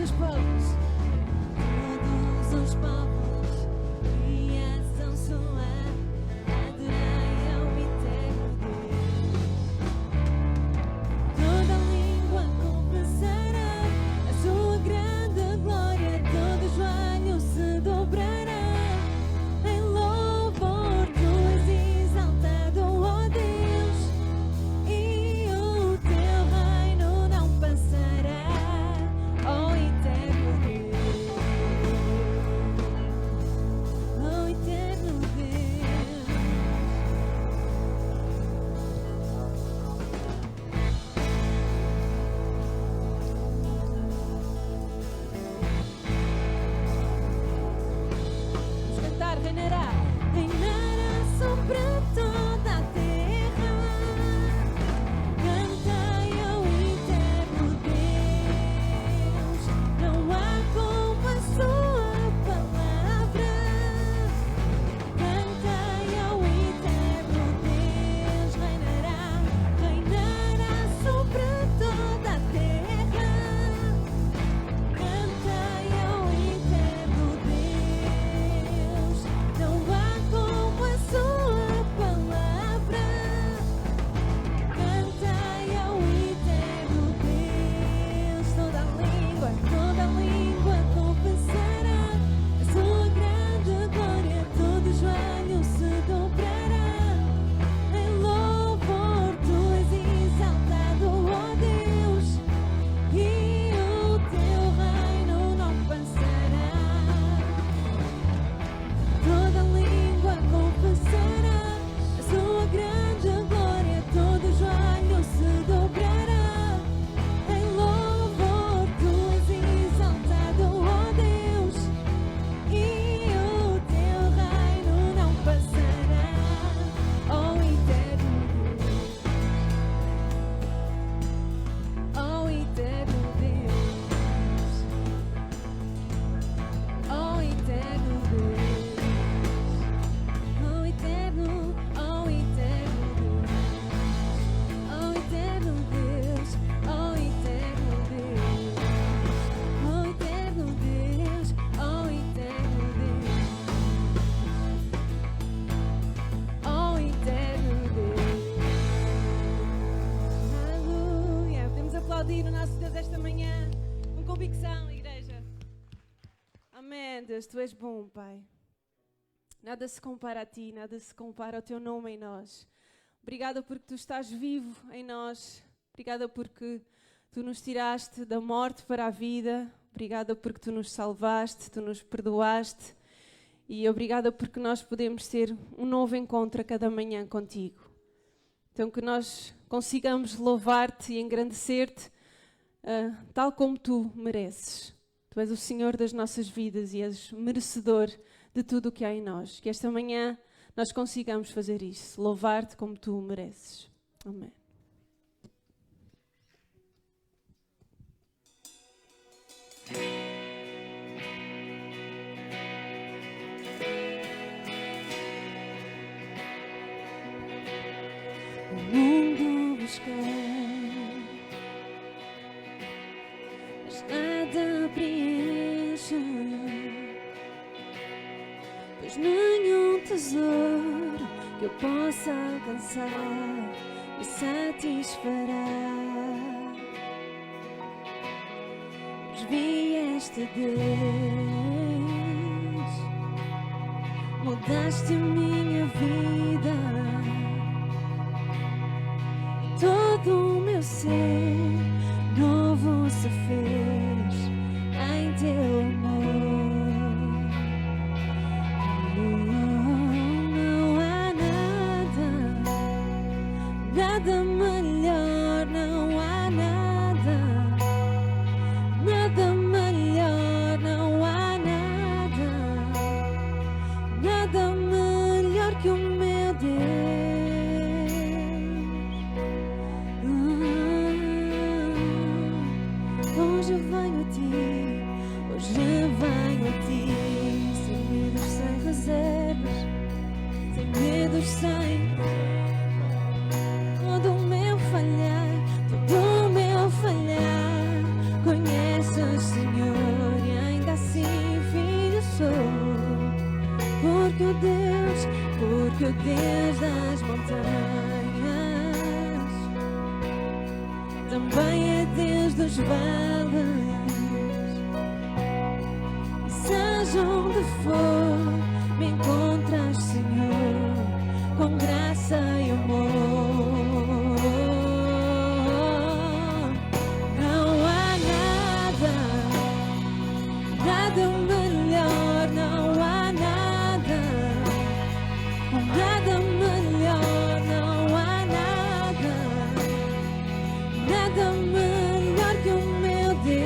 os povos, todos os povos, e ação sua, adorai ao eterno Deus. Toda língua confessará a sua grande glória, todo joelho se dobrará. Em louvor tu és exaltado, ó Deus, e o teu reino não passará, ó eterno Deus, ó eterno Deus. Vamos cantar, reinará, reinará sobre toda a terra. Cantai ao eterno Deus, não há como a sua palavra. Cantai ao eterno Deus, reinará, reinará sobre toda a terra. Cantai ao eterno Deus, não há como a sua palavra. Cantai ao eterno Deus, toda língua confessará a sua grande glória, todo joelho se dobrará. Em louvor tu és exaltado, ó Deus, e o teu reino não passará. Toda língua confessará a sua grande glória, todo joelho se dobrará. Em louvor tu és exaltado, ó Deus, e o teu reino não passará, ó eterno Deus, ó eterno Deus, ó eterno Deus, ó eterno, ó eterno Deus, ó eterno Deus, ó eterno Deus, ó eterno Deus, ó eterno Deus, ó eterno Deus. Aleluia. Podemos aplaudir o nosso Deus esta manhã com convicção, igreja. Amém. Deus, tu és bom, Pai. Nada se compara a ti, nada se compara ao teu nome em nós. Obrigada porque tu estás vivo em nós. Obrigada porque tu nos tiraste da morte para a vida. Obrigada porque tu nos salvaste, tu nos perdoaste. E obrigada porque nós podemos ter um novo encontro a cada manhã contigo. Então que nós consigamos louvar-te e engrandecer-te tal como tu mereces. Tu és o Senhor das nossas vidas e és merecedor de tudo o que há em nós. Que esta manhã nós consigamos fazer isso, louvar-te como tu mereces. Amém. O mundo busca, mas nada preenche, pois nenhum tesouro que eu possa alcançar me satisfará. Pois vieste Deus, mudaste a minha vida, todo o meu ser novo se fez em teu amor. Não há nada melhor, não há nada melhor, não há nada melhor que o meu Deus. Longe podes, Senhor, e ainda assim filho sou. Porque o Deus das montanhas também é Deus dos vales. E seja onde for, me encontras, Senhor, com graça e amor. Não há nada, nada melhor, não há nada, nada melhor, não há nada, nada melhor que o meu Deus.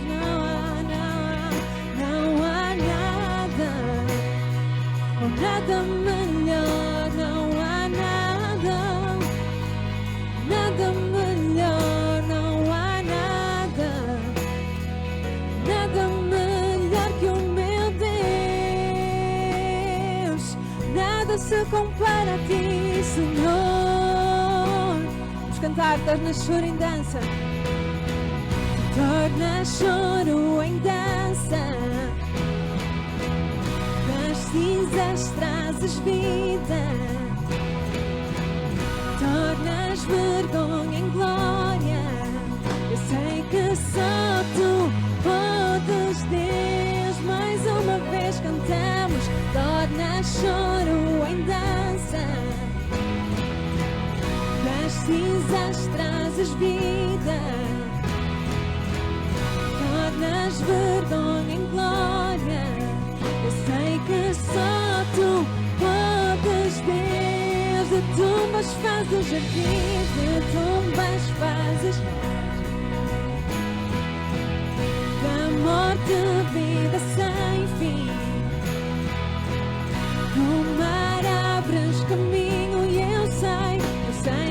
Não há nada, nada melhor, não há nada, nada melhor, não há nada, nada melhor que o meu Deus. Nada se compara a ti, Senhor. Vamos cantar, torna choro em dança, torna choro em dança. Das cinzas trazes vida, tornas vergonha em glória. Eu sei que só tu podes, Deus. Mais uma vez cantamos, torna choro em dança. Das cinzas trazes vida, tornas vergonha em glória. Eu sei que só tu podes, Deus. De tumbas fazes jardins, de tumbas fazes da morte vida sem fim. No mar abres caminho e eu sei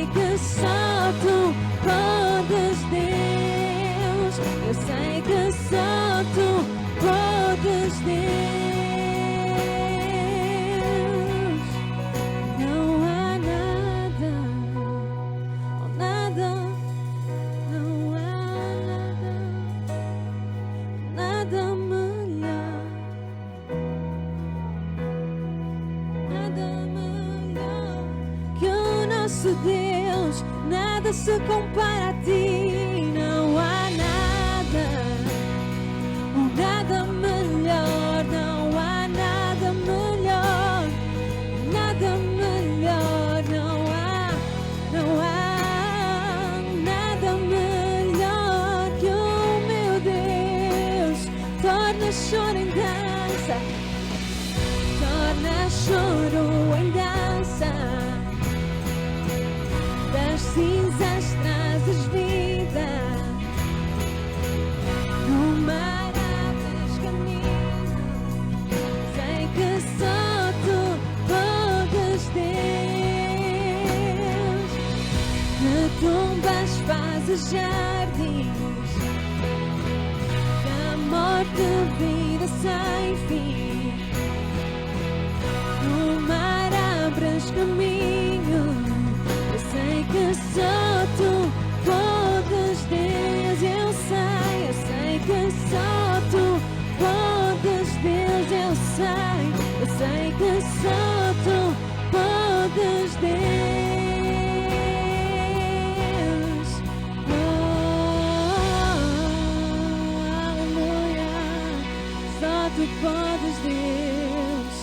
que só tu podes, Deus. Eu sei que só tu podes, Deus. Não há nada, oh nada, não há nada, nada melhor, nada melhor que o nosso Deus. Nada se compara a ti, não há nada, oh nada melhor, não há nada melhor, nada melhor, não há nada melhor que o meu Deus. Torna choro em dança, torna choro em dança. Das cinzas trazes vida, no mar abres caminho. Sei que só tu podes, Deus. De tumbas fazes jardins, da morte vida sem fim. No mar abres caminho. Eu sei que só tu podes, Deus. Eu sei que só tu podes, Deus. Eu sei que só tu podes, Deus. Oh, aleluia. Só tu podes, Deus.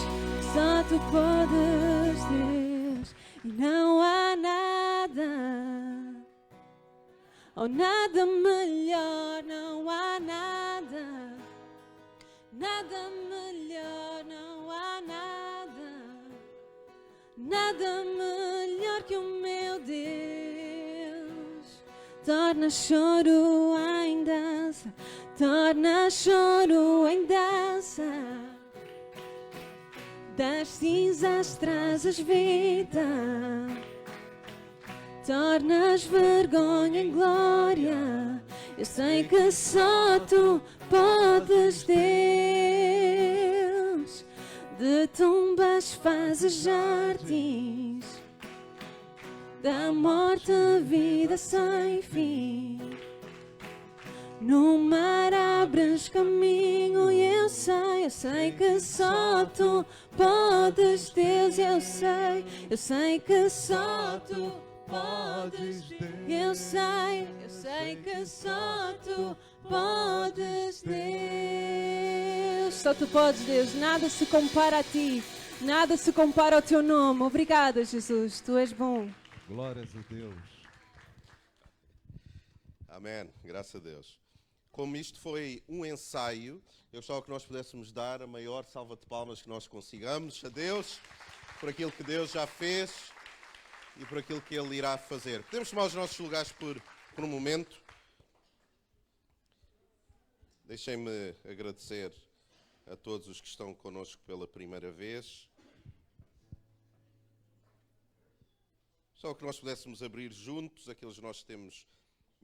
Só tu podes, Deus. E não há nada, oh nada melhor, não há nada, nada melhor, não há nada, nada melhor que o meu Deus. Torna choro em dança, torna choro em dança. Das cinzas trazes vida, tornas vergonha em glória. Eu sei que só tu podes, Deus. De tumbas fazes jardins, da morte vida sem fim. No mar abres caminho e eu sei que só tu podes, Deus, eu sei que só tu podes, eu sei que só tu podes, Deus. Só tu podes, Deus, nada se compara a ti, nada se compara ao teu nome. Obrigada, Jesus, tu és bom. Glórias a Deus. Amém, graças a Deus. Como isto foi um ensaio, eu gostava que nós pudéssemos dar a maior salva de palmas que nós consigamos a Deus, por aquilo que Deus já fez e por aquilo que Ele irá fazer. Podemos tomar os nossos lugares por um momento. Deixem-me agradecer a todos os que estão connosco pela primeira vez. Só que nós pudéssemos abrir juntos aqueles que nós temos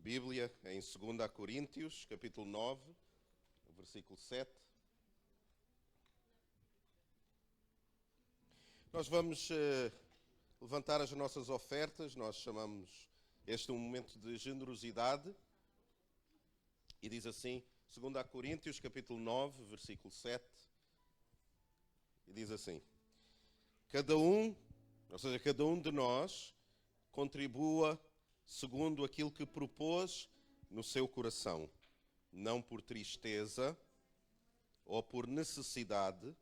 Bíblia em 2 Coríntios, capítulo 9, versículo 7. Nós vamos levantar as nossas ofertas, nós chamamos este um momento de generosidade. E diz assim, 2 Coríntios, capítulo 9, versículo 7. E diz assim, cada um de nós contribua segundo aquilo que propôs no seu coração, não por tristeza ou por necessidade,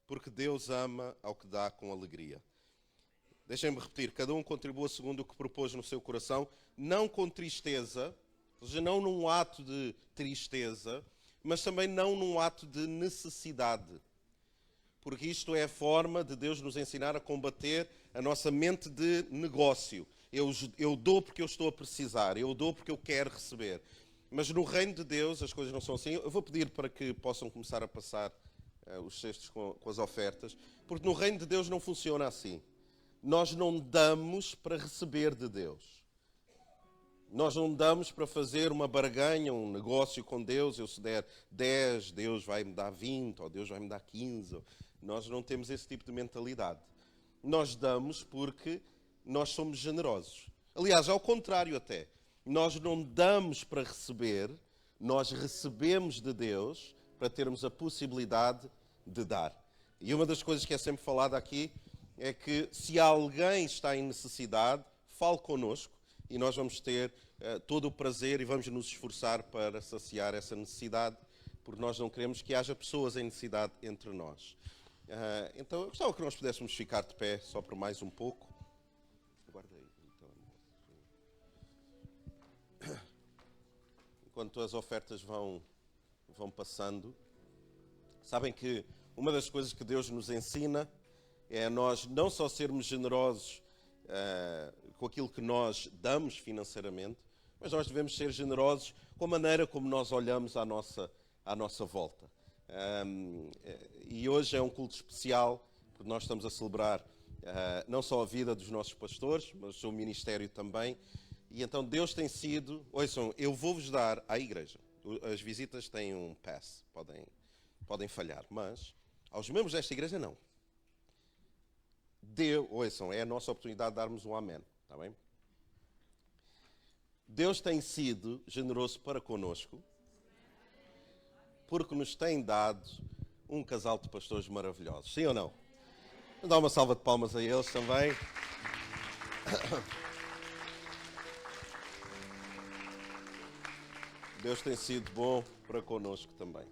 porque Deus ama ao que dá com alegria. Deixem-me repetir, cada um contribua segundo o que propôs no seu coração, não com tristeza, ou seja, não num ato de tristeza, mas também não num ato de necessidade. Porque isto é a forma de Deus nos ensinar a combater a nossa mente de negócio. Eu dou porque eu estou a precisar, eu dou porque eu quero receber. Mas no reino de Deus as coisas não são assim. Eu vou pedir para que possam começar a passar os cestos com as ofertas, porque no reino de Deus não funciona assim. Nós não damos para receber de Deus. Nós não damos para fazer uma barganha, um negócio com Deus. Eu se der 10, Deus vai me dar 20, ou Deus vai me dar 15. Nós não temos esse tipo de mentalidade. Nós damos porque nós somos generosos. Aliás, ao contrário até. Nós não damos para receber, nós recebemos de Deus para termos a possibilidade de dar. E uma das coisas que é sempre falada aqui é que se alguém está em necessidade, fale connosco e nós vamos ter todo o prazer e vamos nos esforçar para saciar essa necessidade, porque nós não queremos que haja pessoas em necessidade entre nós. Então, eu gostava que nós pudéssemos ficar de pé só por mais um pouco. Guarda aí, então. Enquanto as ofertas vão passando, sabem que uma das coisas que Deus nos ensina é nós não só sermos generosos com aquilo que nós damos financeiramente, mas nós devemos ser generosos com a maneira como nós olhamos à nossa volta. E hoje é um culto especial, porque nós estamos a celebrar não só a vida dos nossos pastores, mas o seu ministério também. E então Deus tem sido... Ouçam, eu vou-vos dar à igreja. As visitas têm um pass, podem falhar, mas aos membros desta igreja não. Ouçam, é a nossa oportunidade de darmos um amém, está bem? Deus tem sido generoso para connosco, porque nos tem dado um casal de pastores maravilhosos. Sim ou não? Vamos dar uma salva de palmas a eles também. Deus tem sido bom para connosco também.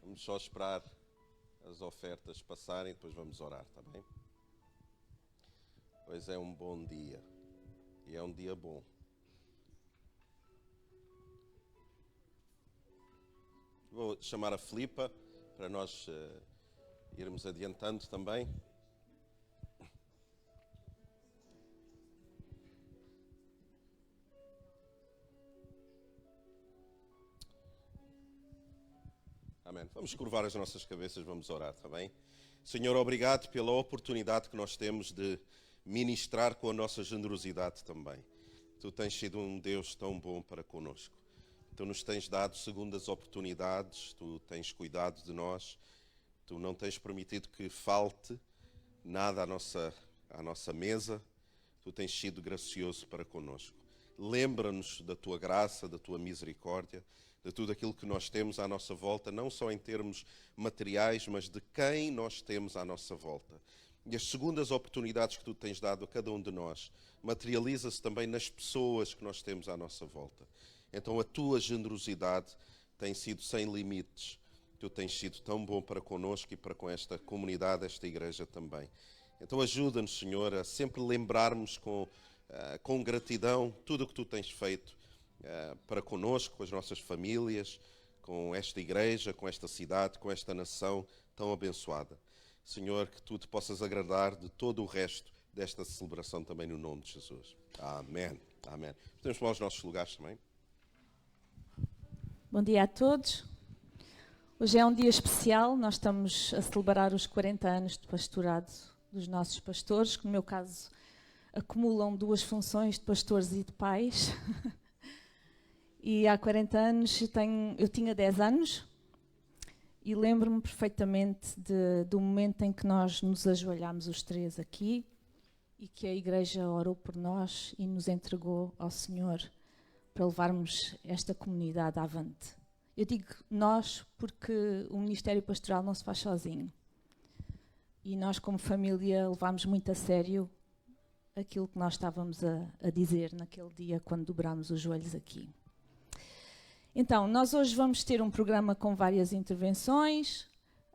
Vamos só esperar as ofertas passarem e depois vamos orar, está bem? Pois é um bom dia. E é um dia bom. Vou chamar a Filipa para nós irmos adiantando também. Amém. Vamos curvar as nossas cabeças, vamos orar, está bem? Senhor, obrigado pela oportunidade que nós temos de ministrar com a nossa generosidade também. Tu tens sido um Deus tão bom para connosco. Tu nos tens dado segundo as oportunidades, tu tens cuidado de nós, tu não tens permitido que falte nada à nossa mesa, tu tens sido gracioso para connosco. lembra-nos da tua graça, da tua misericórdia, de tudo aquilo que nós temos à nossa volta, não só em termos materiais, mas de quem nós temos à nossa volta. E as segundas oportunidades que tu tens dado a cada um de nós materializa-se também nas pessoas que nós temos à nossa volta. Então a tua generosidade tem sido sem limites. Tu tens sido tão bom para connosco e para com esta comunidade, esta igreja também. Então ajuda-nos, Senhor, a sempre lembrarmos com gratidão tudo o que tu tens feito para connosco, com as nossas famílias, com esta igreja, com esta cidade, com esta nação tão abençoada. Senhor, que tu te possas agradar de todo o resto desta celebração também no nome de Jesus. Amém. Amém. Podemos tomar os nossos lugares também. Bom dia a todos. Hoje é um dia especial, nós estamos a celebrar os 40 anos de pastorado dos nossos pastores, que no meu caso acumulam 2 funções de pastores e de pais. E há 40 anos eu tinha 10 anos e lembro-me perfeitamente do momento em que nós nos ajoelhámos os 3 aqui e que a igreja orou por nós e nos entregou ao Senhor para levarmos esta comunidade avante. Eu digo nós porque o ministério pastoral não se faz sozinho. E nós, como família, levámos muito a sério aquilo que nós estávamos a dizer naquele dia quando dobrámos os joelhos aqui. Então, nós hoje vamos ter um programa com várias intervenções.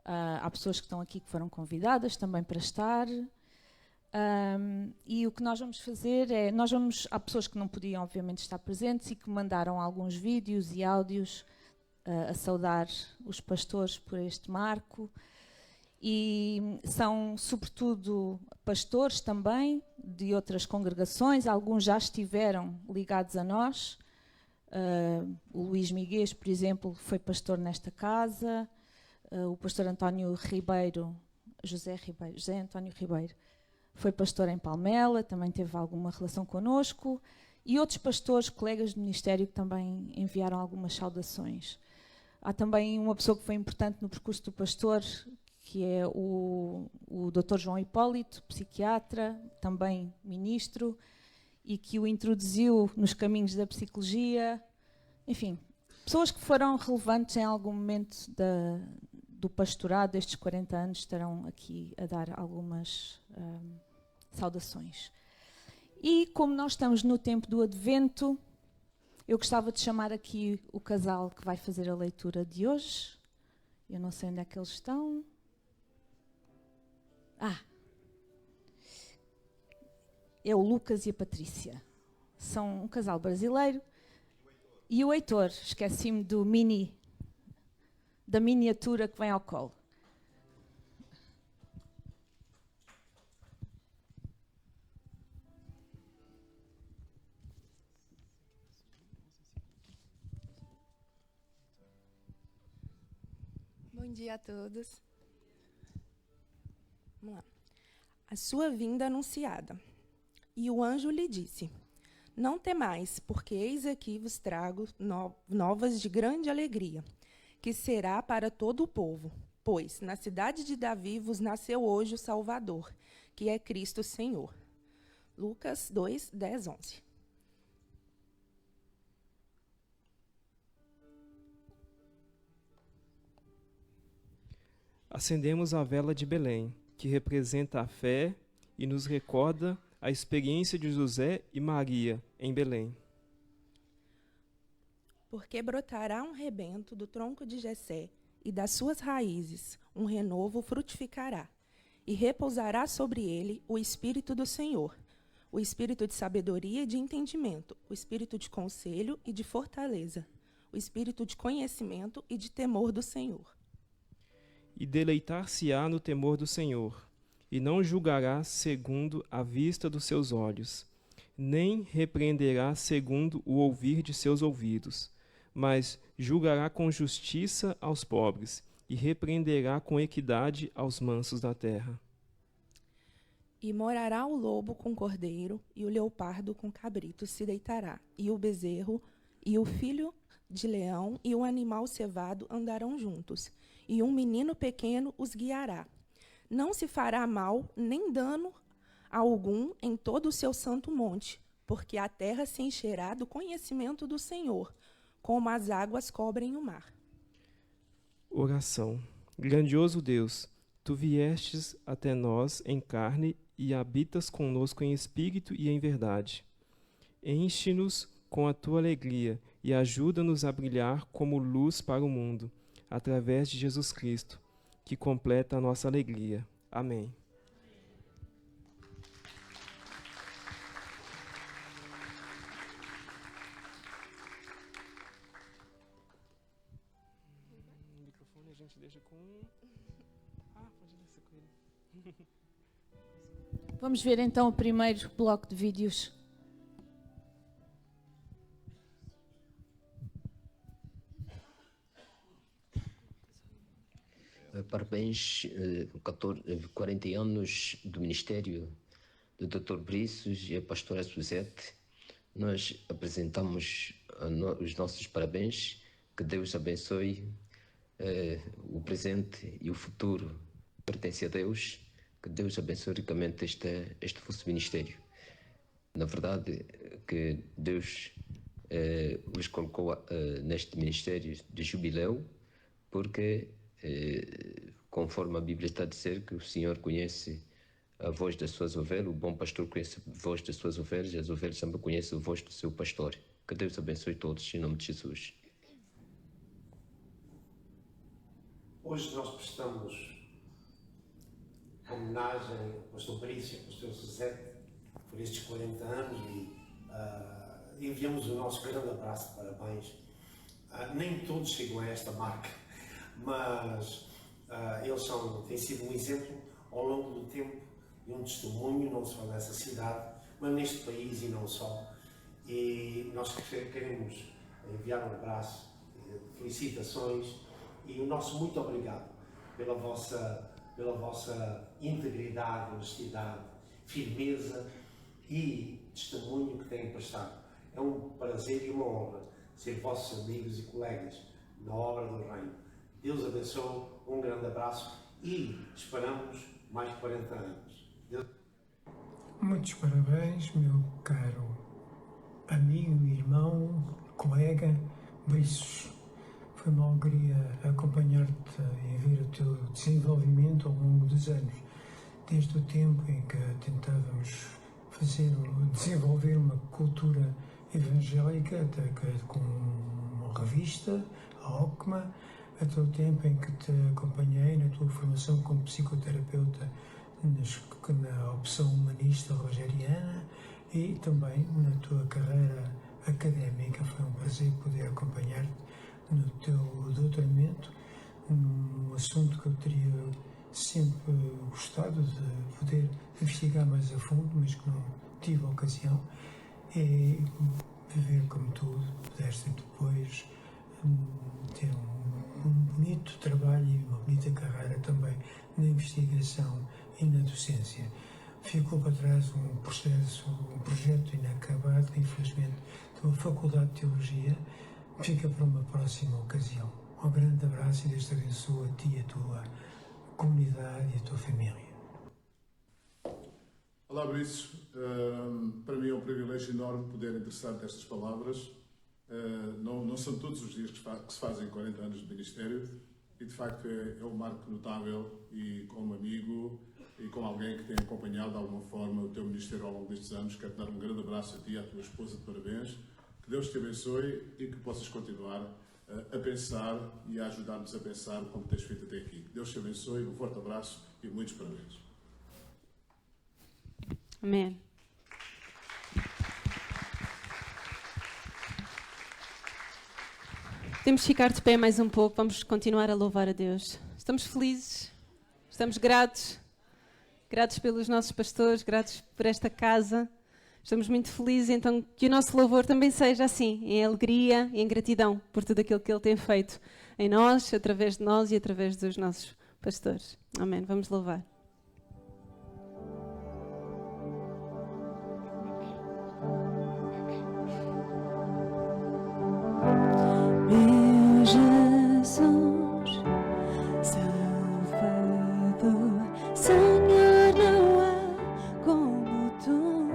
Há pessoas que estão aqui que foram convidadas também para estar. E o que nós vamos fazer é... há pessoas que não podiam, obviamente, estar presentes e que mandaram alguns vídeos e áudios a saudar os pastores por este marco. E são, sobretudo, pastores também de outras congregações. Alguns já estiveram ligados a nós. O Luís Miguel, por exemplo, foi pastor nesta casa. O pastor José António Ribeiro, foi pastor em Palmela, também teve alguma relação connosco. E outros pastores, colegas do ministério, que também enviaram algumas saudações. Há também uma pessoa que foi importante no percurso do pastor, que é o Dr. João Hipólito, psiquiatra, também ministro, e que o introduziu nos caminhos da psicologia. Enfim, pessoas que foram relevantes em algum momento do pastorado destes 40 anos estarão aqui a dar algumas saudações. E como nós estamos no tempo do Advento, eu gostava de chamar aqui o casal que vai fazer a leitura de hoje. Eu não sei onde é que eles estão. É o Lucas e a Patrícia. São um casal brasileiro. E o Heitor, esqueci-me da miniatura que vem ao colo. Bom dia a todos. Vamos lá. A sua vinda anunciada. E o anjo lhe disse: Não temais, porque eis aqui vos trago novas de grande alegria, que será para todo o povo. Pois na cidade de Davi vos nasceu hoje o Salvador, que é Cristo Senhor. Lucas 2, 10, 11. Acendemos a vela de Belém, que representa a fé e nos recorda a experiência de José e Maria em Belém. Porque brotará um rebento do tronco de Jessé, e das suas raízes um renovo frutificará, e repousará sobre ele o Espírito do Senhor, o Espírito de sabedoria e de entendimento, o Espírito de conselho e de fortaleza, o Espírito de conhecimento e de temor do Senhor. E deleitar-se-á no temor do Senhor, e não julgará segundo a vista dos seus olhos, nem repreenderá segundo o ouvir de seus ouvidos, mas julgará com justiça aos pobres, e repreenderá com equidade aos mansos da terra. E morará o lobo com o cordeiro, e o leopardo com o cabrito se deitará, e o bezerro, e o filho de leão, e o animal cevado andarão juntos, e um menino pequeno os guiará. Não se fará mal, nem dano algum em todo o seu santo monte, porque a terra se encherá do conhecimento do Senhor, como as águas cobrem o mar. Oração. Grandioso Deus, tu viestes até nós em carne e habitas conosco em espírito e em verdade. Enche-nos com a tua alegria e ajuda-nos a brilhar como luz para o mundo, através de Jesus Cristo, que completa a nossa alegria. Amém. O microfone a gente deixa com... pode descer com ele. Vamos ver então o primeiro bloco de vídeos. Parabéns, 40 anos do Ministério do Dr. Briços e a pastora Suzete. Nós apresentamos os nossos parabéns. Que Deus abençoe o presente e o futuro. Pertence a Deus. Que Deus abençoe ricamente este vosso ministério. Na verdade, que Deus os colocou neste ministério de jubileu, porque conforme a Bíblia está a dizer que o Senhor conhece a voz das suas ovelhas, o bom pastor conhece a voz das suas ovelhas, e as ovelhas também conhecem a voz do seu pastor. Que Deus abençoe todos, em nome de Jesus. Hoje nós prestamos homenagem ao pastor Brício e ao pastor Suzete por estes 40 anos e enviamos o nosso grande abraço de parabéns. Nem todos chegam a esta marca, mas eles têm sido um exemplo ao longo do tempo e um testemunho, não só nessa cidade, mas neste país e não só. E nós queremos enviar um abraço, felicitações e o nosso muito obrigado pela vossa integridade, honestidade, firmeza e testemunho que têm prestado. É um prazer e uma honra ser vossos amigos e colegas na obra do Reino. Deus abençoe, um grande abraço e esperamos mais 40 anos. Deus... Muitos parabéns, meu caro amigo, irmão, colega Briços. Foi uma alegria acompanhar-te e ver o teu desenvolvimento ao longo dos anos, desde o tempo em que tentávamos desenvolver uma cultura evangélica, até com uma revista, a OCMA, até o tempo em que te acompanhei na tua formação como psicoterapeuta na opção humanista rogeriana e também na tua carreira académica. Foi um prazer poder acompanhar-te no teu doutoramento, num assunto que eu teria sempre gostado de poder investigar mais a fundo, mas que não tive a ocasião, e viver como tu pudeste depois ter um bonito trabalho e uma bonita carreira também na investigação e na docência. Ficou para trás um projeto inacabado, infelizmente, de uma faculdade de teologia. Fica para uma próxima ocasião. Um grande abraço e Deus te abençoe a ti, a tua comunidade e a tua família. Olá, Briços. Para mim é um privilégio enorme poder interessar-te estas palavras. Não são todos os dias que se fazem 40 anos de ministério e, de facto, é um marco notável e, como amigo e como alguém que tem acompanhado de alguma forma o teu ministério ao longo destes anos, quero dar um grande abraço a ti e à tua esposa de parabéns. Que Deus te abençoe e que possas continuar a pensar e a ajudar-nos a pensar como tens feito até aqui. Deus te abençoe, um forte abraço e muitos parabéns. Amém. Temos de ficar de pé mais um pouco, vamos continuar a louvar a Deus. Estamos felizes, estamos gratos pelos nossos pastores, gratos por esta casa. Estamos muito felizes, então que o nosso louvor também seja assim, em alegria e em gratidão por tudo aquilo que Ele tem feito em nós, através de nós e através dos nossos pastores. Amém. Vamos louvar. Meu Jesus, Salvador, Senhor, não há como tu.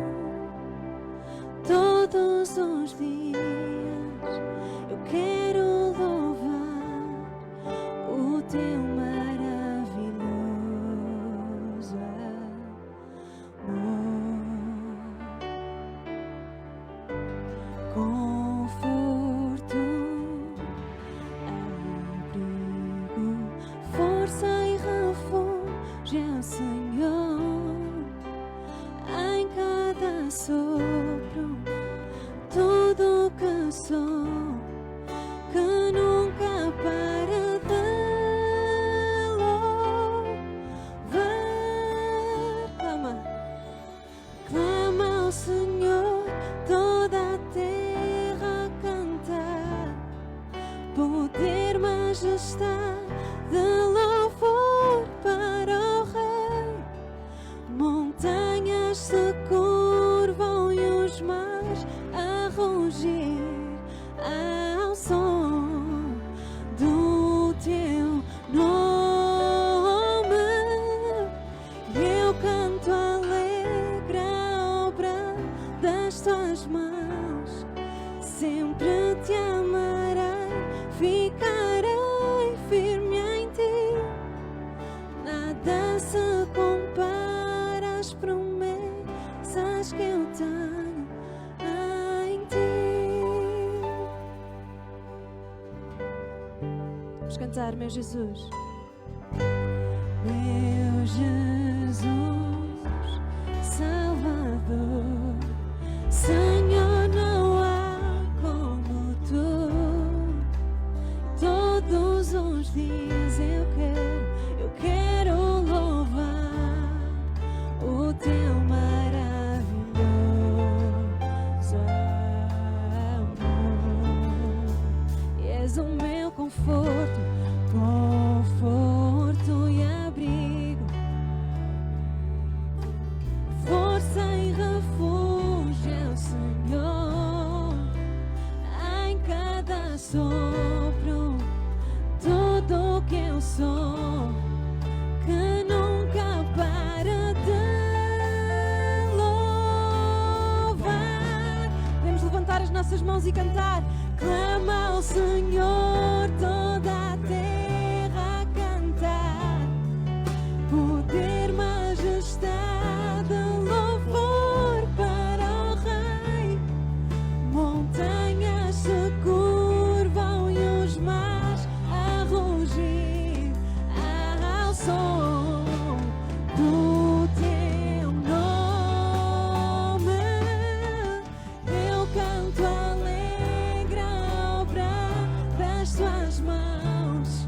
coração que nunca para de louvar. Clama ao Senhor, toda a terra a cantar, poder, majestade, louvor para o Rei. Montanhas se curvam e os mares a rugir ao som do teu nome. Eu canto alegre a obra das tuas mãos, sempre te amarei, ficarei firme em ti. Nada se compara às promessas que eu tenho em ti. Vamos cantar, meu Jesus. Meu Jesus, Salvador, Senhor, não há como tu. Todos os dias eu quero louvar o teu maravilhoso amor. És o meu conforto, conforto e abrigo, força e refúgio é o Senhor. Em cada sopro, tudo o que eu sou, que nunca para de louvar. Podemos levantar as nossas mãos e cantar. Clama ao Senhor, toda a terra a cantar, poder, majestade, louvor para o Rei. Montanhas se curvam e os mares a rugir ao som do teu nome. Eu canto alegre a obra das tuas mãos,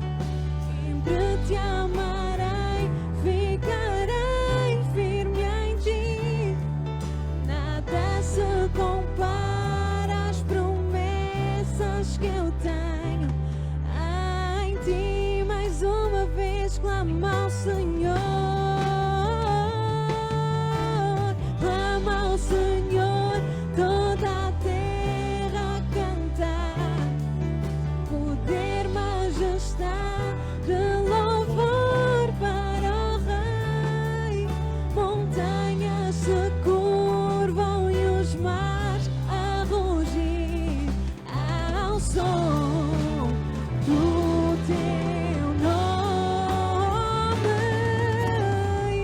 sempre te amarei, ficarei firme em ti. Nada se compara às promessas que eu tenho em ti. Mais uma vez clama ao Senhor, clama ao Senhor, toda a terra a cantar, poder, majestade, louvor para o Rei. Montanhas se curvam e os mares a rugir ao som do teu nome.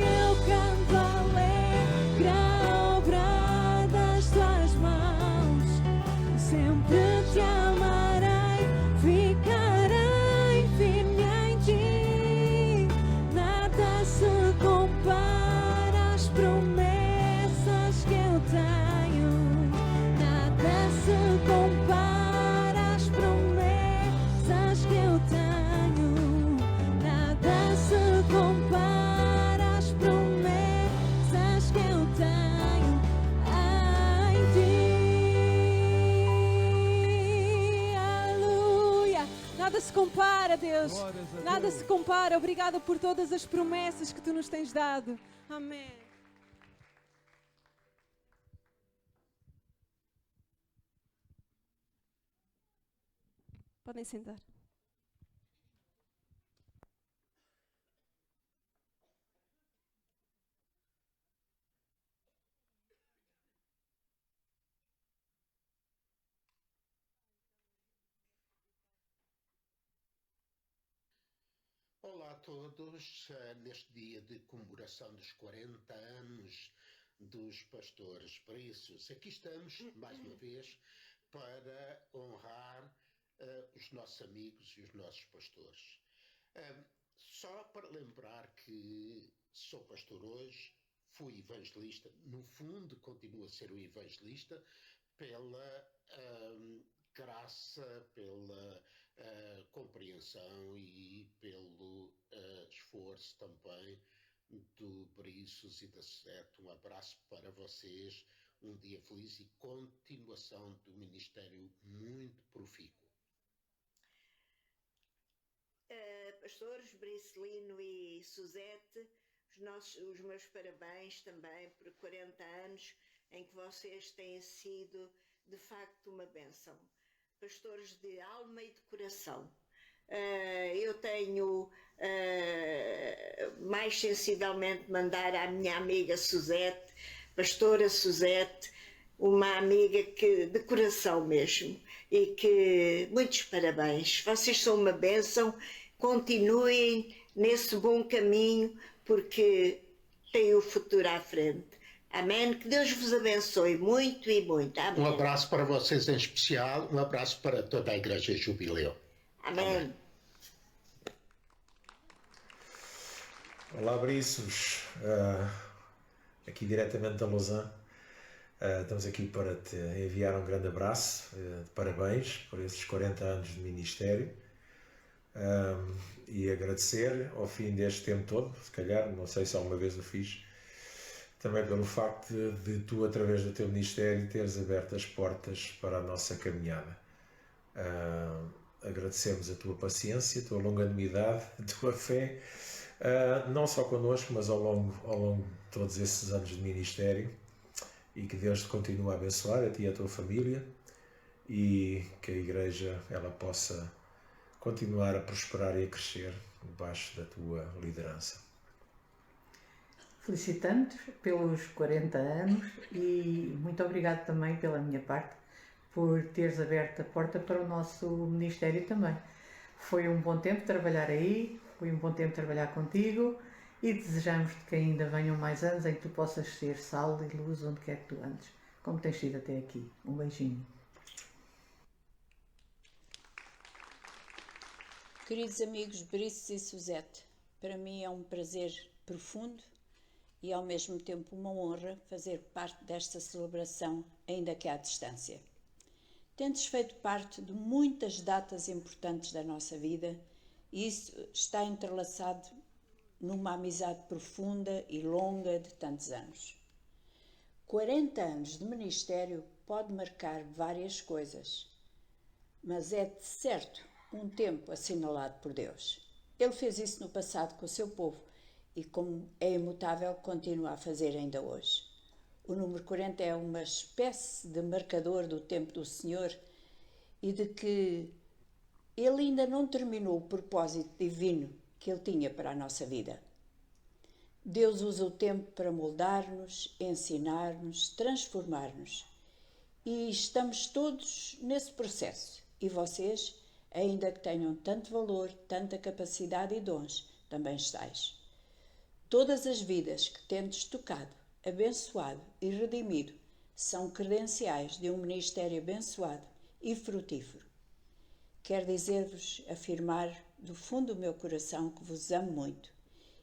Eu canto alegre a obra das tuas mãos, sempre te amarei, ficarei firme em ti. Nada se compara às promessas que eu tenho. Nada se compara às promessas que eu tenho. Nada se compara às promessas que eu tenho em ti. Aleluia. Nada se compara, Deus. Nada se compara. Obrigada por todas as promessas que tu nos tens dado. Amém. Podem sentar. Olá a todos, neste dia de comemoração dos 40 anos dos pastores preços. Aqui estamos, mais uma vez, para honrar os nossos amigos e os nossos pastores. Só para lembrar que sou pastor hoje, fui evangelista, no fundo continuo a ser um evangelista, pela graça, pela compreensão e pelo esforço também do Briços e da Suzete. Um abraço para vocês, um dia feliz e continuação do ministério muito profícuo. Pastores Bricelino e Suzete, os meus parabéns também por 40 anos em que vocês têm sido de facto uma bênção. Pastores de alma e de coração. Eu tenho mais sensivelmente mandar à minha amiga Suzete, pastora Suzete, uma amiga que, de coração mesmo, e que muitos parabéns. Vocês são uma bênção, continuem nesse bom caminho porque têm o futuro à frente. Amém? Que Deus vos abençoe muito e muito. Amém. Um abraço para vocês em especial, um abraço para toda a Igreja Jubileu. Amém. Olá, Briços. Aqui diretamente da Lausanne. Estamos aqui para te enviar um grande abraço, de parabéns por esses 40 anos de ministério e agradecer ao fim deste tempo todo, se calhar, não sei se alguma vez o fiz, também pelo facto de tu, através do teu ministério, teres aberto as portas para a nossa caminhada. Agradecemos a tua paciência, a tua longanimidade, a tua fé, não só connosco, mas ao longo de todos esses anos de ministério, e que Deus te continue a abençoar, a ti e a tua família, e que a Igreja ela possa continuar a prosperar e a crescer debaixo da tua liderança. Felicitando-te pelos 40 anos e muito obrigado também pela minha parte por teres aberto a porta para o nosso ministério também. Foi um bom tempo trabalhar aí, foi um bom tempo trabalhar contigo e desejamos-te que ainda venham mais anos em que tu possas ser sal e luz onde quer que tu andes, como tens sido até aqui. Um beijinho. Queridos amigos Briços e Suzete, para mim é um prazer profundo e ao mesmo tempo uma honra fazer parte desta celebração, ainda que à distância. Tendes feito parte de muitas datas importantes da nossa vida e isso está entrelaçado numa amizade profunda e longa de tantos anos. 40 anos de ministério pode marcar várias coisas, mas é de certo um tempo assinalado por Deus. Ele fez isso no passado com o seu povo e, como é imutável, continua a fazer ainda hoje. O número 40 é uma espécie de marcador do tempo do Senhor e de que Ele ainda não terminou o propósito divino que Ele tinha para a nossa vida. Deus usa o tempo para moldar-nos, ensinar-nos, transformar-nos. E estamos todos nesse processo. E vocês, ainda que tenham tanto valor, tanta capacidade e dons, também estáis. Todas as vidas que tendes tocado, abençoado e redimido são credenciais de um ministério abençoado e frutífero. Quero dizer-vos, afirmar do fundo do meu coração que vos amo muito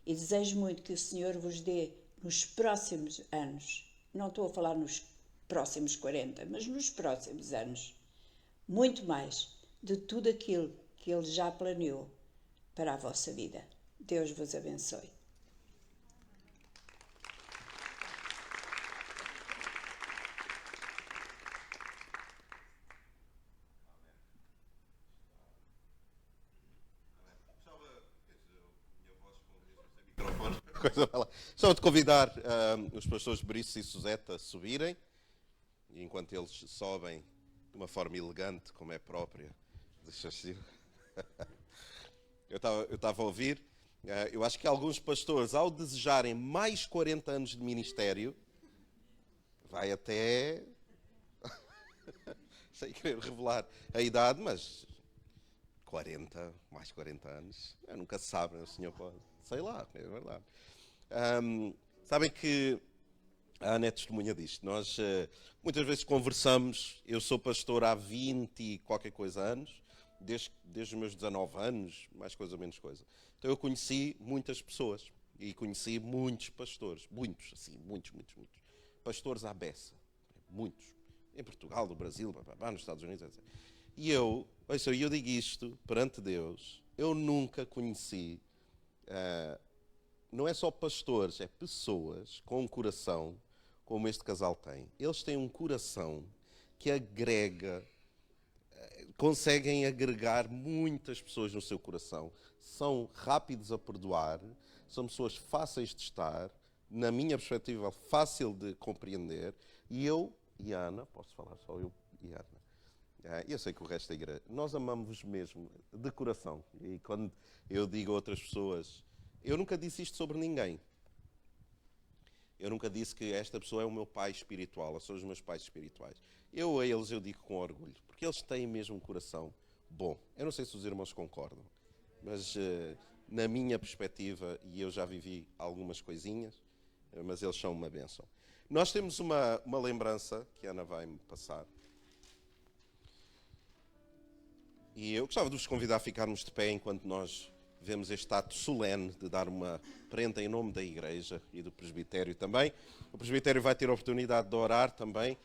e desejo muito que o Senhor vos dê nos próximos anos, não estou a falar nos próximos 40, mas nos próximos anos, muito mais de tudo aquilo que Ele já planeou para a vossa vida. Deus vos abençoe. Só de convidar os pastores Briços e Suzete a subirem, e enquanto eles sobem de uma forma elegante, como é própria, eu estava a ouvir, eu acho que alguns pastores, ao desejarem mais 40 anos de ministério, vai até, sem querer revelar a idade, mas 40, mais 40 anos, nunca se sabe, o Senhor pode, sei lá, é verdade. Sabem que a Ana é testemunha disto. Nós muitas vezes conversamos. Eu sou pastor há 20 e qualquer coisa anos, desde os meus 19 anos, mais coisa, menos coisa. Então eu conheci muitas pessoas e conheci muitos pastores, muitos, assim, muitos. Pastores à beça, muitos. Em Portugal, no Brasil, nos Estados Unidos, etc. E eu digo isto perante Deus, eu nunca conheci, não é só pastores, é pessoas com um coração como este casal tem. Eles têm um coração que agrega, conseguem agregar muitas pessoas no seu coração. São rápidos a perdoar, são pessoas fáceis de estar, na minha perspectiva, fácil de compreender. E eu e a Ana, posso falar só eu e a Ana, eu sei que o resto da igreja, nós amamos-vos mesmo, de coração. E quando eu digo a outras pessoas, eu nunca disse isto sobre ninguém. Eu nunca disse que esta pessoa é o meu pai espiritual, ou são os meus pais espirituais. Eu a eles eu digo com orgulho, porque eles têm mesmo um coração bom. Eu não sei se os irmãos concordam, mas na minha perspectiva, e eu já vivi algumas coisinhas, mas eles são uma bênção. Nós temos uma lembrança que a Ana vai me passar. E eu gostava de vos convidar a ficarmos de pé enquanto nós vemos este ato solene de dar uma prenda em nome da Igreja e do presbitério também. O presbitério vai ter a oportunidade de orar também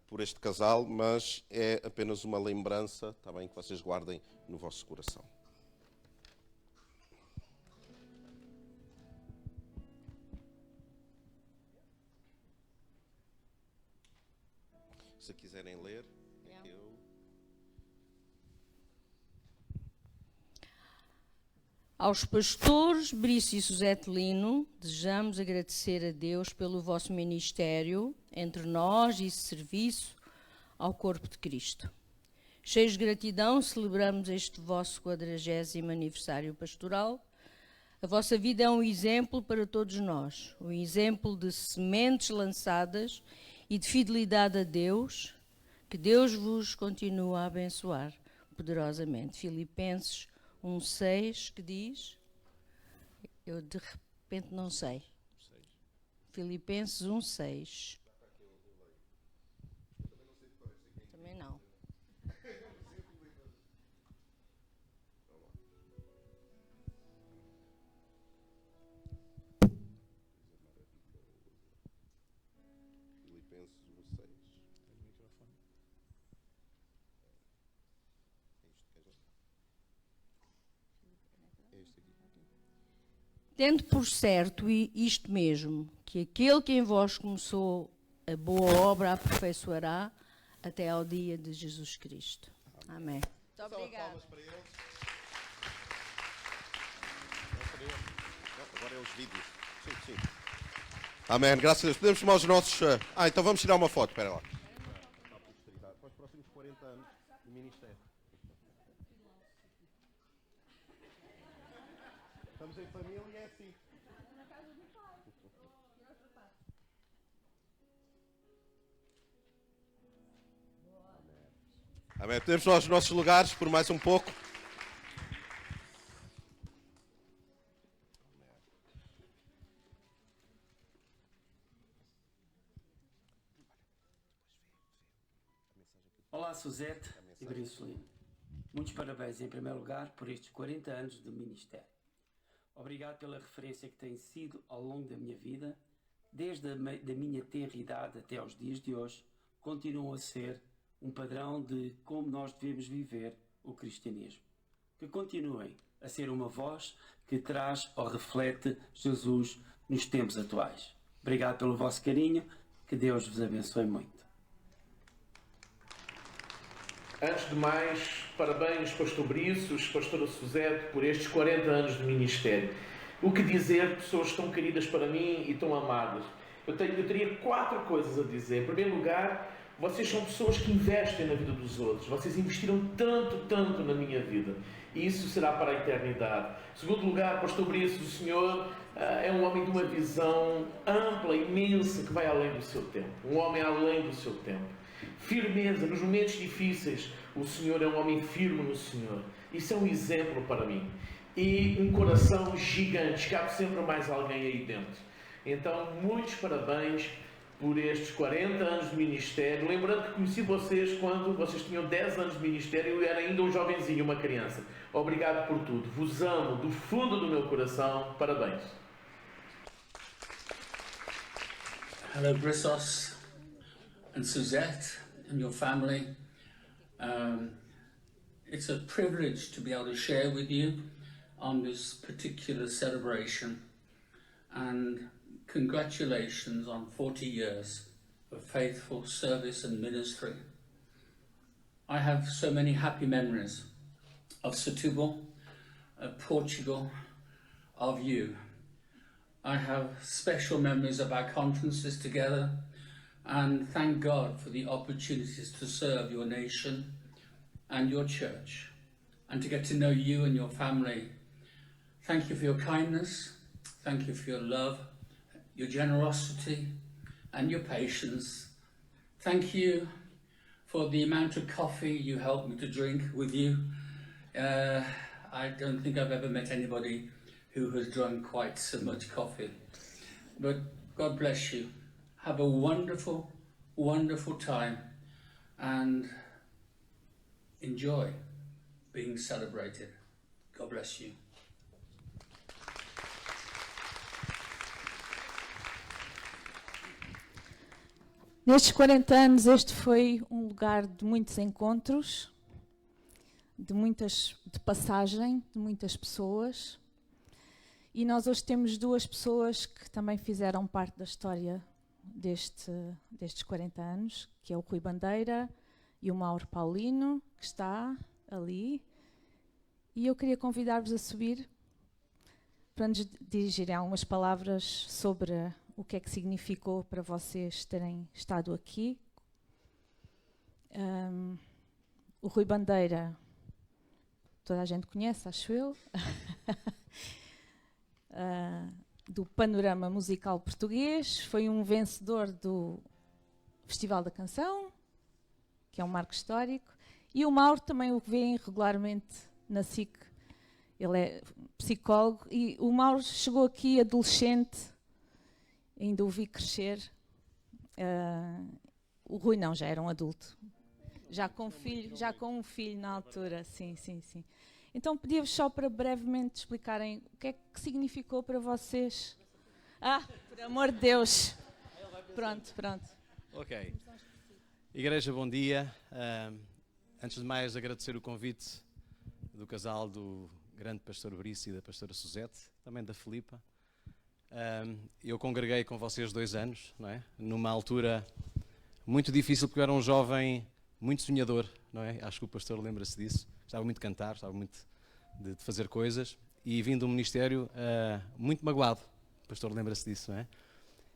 por este casal, mas é apenas uma lembrança, tá bem, que vocês guardem no vosso coração. Se quiserem ler, Aos pastores Brice e Suzete Lino, desejamos agradecer a Deus pelo vosso ministério entre nós e serviço ao corpo de Cristo. Cheios de gratidão, celebramos este vosso 40º aniversário pastoral. A vossa vida é um exemplo para todos nós, um exemplo de sementes lançadas e de fidelidade a Deus, que Deus vos continua a abençoar poderosamente. Filipenses 1:6, que diz, eu de repente não sei. Filipenses 1:6. Também não. Filipenses 1:6. Tendo por certo isto mesmo, que aquele que em vós começou a boa obra aperfeiçoará até ao dia de Jesus Cristo. Amém. Muito obrigada. Agora é os vídeos. Sim. Amém. Graças a Deus. Podemos chamar os nossos... então vamos tirar uma foto. Espera lá. Para os próximos 40 anos do ministério. Estamos em família e é assim. Amém. Podemos chamar os nossos lugares por mais um pouco. Olá, Suzete e Brice Lino. Muitos parabéns, em primeiro lugar, por estes 40 anos de ministério. Obrigado pela referência que tem sido ao longo da minha vida, desde a minha tenra idade até aos dias de hoje, continuam a ser um padrão de como nós devemos viver o cristianismo. Que continuem a ser uma voz que traz ou reflete Jesus nos tempos atuais. Obrigado pelo vosso carinho, que Deus vos abençoe muito. Antes de mais, parabéns, pastor Briços, pastora Suzete, por estes 40 anos de ministério. O que dizer, pessoas tão queridas para mim e tão amadas? Eu teria 4 coisas a dizer. Em primeiro lugar, vocês são pessoas que investem na vida dos outros. Vocês investiram tanto na minha vida. E isso será para a eternidade. Em segundo lugar, pastor Briços, o senhor é um homem de uma visão ampla, imensa, que vai além do seu tempo. Um homem além do seu tempo. Firmeza, nos momentos difíceis, o Senhor é um homem firme no Senhor. Isso é um exemplo para mim. E um coração gigante, cabe sempre mais alguém aí dentro. Então, muitos parabéns por estes 40 anos de ministério. Lembrando que conheci vocês quando vocês tinham 10 anos de ministério e eu era ainda um jovenzinho, uma criança. Obrigado por tudo. Vos amo do fundo do meu coração. Parabéns. Hello, Briços and Suzette and your family. It's a privilege to be able to share with you on this particular celebration, and congratulations on 40 years of faithful service and ministry. I have so many happy memories of Setúbal, of Portugal, of you. I have special memories of our conferences together, and thank God for the opportunities to serve your nation and your church, and to get to know you and your family. Thank you for your kindness, thank you for your love, your generosity, and your patience. Thank you for the amount of coffee you helped me to drink with you. I don't think I've ever met anybody who has drunk quite so much coffee. But God bless you. Have a wonderful, wonderful time, and enjoy being celebrated. God bless you. Nestes 40 anos, este foi um lugar de muitos encontros, de passagem, de muitas pessoas. E nós hoje temos duas pessoas que também fizeram parte da história destes 40 anos, que é o Rui Bandeira e o Mauro Paulino, que está ali. E eu queria convidar-vos a subir para nos dirigirem algumas palavras sobre o que é que significou para vocês terem estado aqui. O Rui Bandeira, toda a gente conhece, acho eu, do panorama musical português, foi um vencedor do Festival da Canção, que é um marco histórico, e o Mauro também o vêem regularmente na SIC, ele é psicólogo, e o Mauro chegou aqui adolescente, ainda o vi crescer. O Rui não, já era um adulto, já com um filho na altura, sim. Então pedia-vos só para brevemente explicarem o que é que significou para vocês. Por amor de Deus. Pronto. Ok. Igreja, bom dia. Antes de mais, agradecer o convite do casal do grande pastor Brice e da pastora Suzete, também da Filipa. Eu congreguei com vocês 2 anos, não é? Numa altura muito difícil, porque eu era um jovem muito sonhador, não é? Acho que o pastor lembra-se disso. Gostava muito de cantar, gostava muito de fazer coisas, e vim de um ministério muito magoado. O pastor lembra-se disso, não é?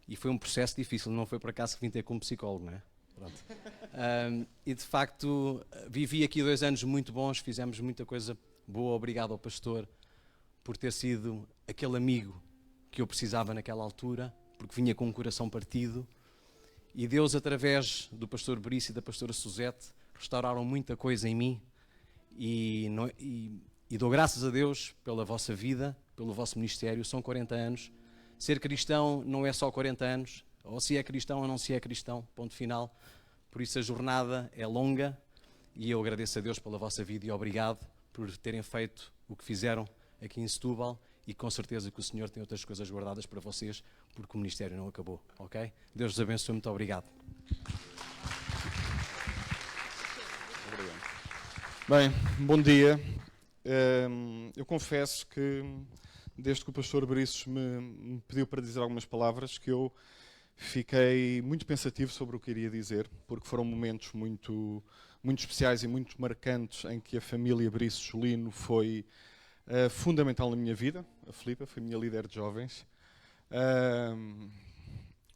E foi um processo difícil, não foi por acaso que vim ter como psicólogo, não é? Pronto. E de facto vivi aqui 2 anos muito bons, fizemos muita coisa boa. Obrigado ao pastor por ter sido aquele amigo que eu precisava naquela altura, porque vinha com um coração partido, e Deus, através do pastor Brice e da pastora Suzete, restauraram muita coisa em mim, e dou graças a Deus pela vossa vida, pelo vosso ministério. São 40 anos. Ser cristão não é só 40 anos, ou se é cristão ou não se é cristão, ponto final. Por isso a jornada é longa, e eu agradeço a Deus pela vossa vida e obrigado por terem feito o que fizeram aqui em Setúbal, e com certeza que o Senhor tem outras coisas guardadas para vocês, porque o ministério não acabou, ok? Deus vos abençoe, muito obrigado. Bem, bom dia. Eu confesso que desde que o pastor Briços me pediu para dizer algumas palavras, que eu fiquei muito pensativo sobre o que iria dizer, porque foram momentos muito especiais e muito marcantes em que a família Briços Lino foi fundamental na minha vida. A Filipa foi minha líder de jovens.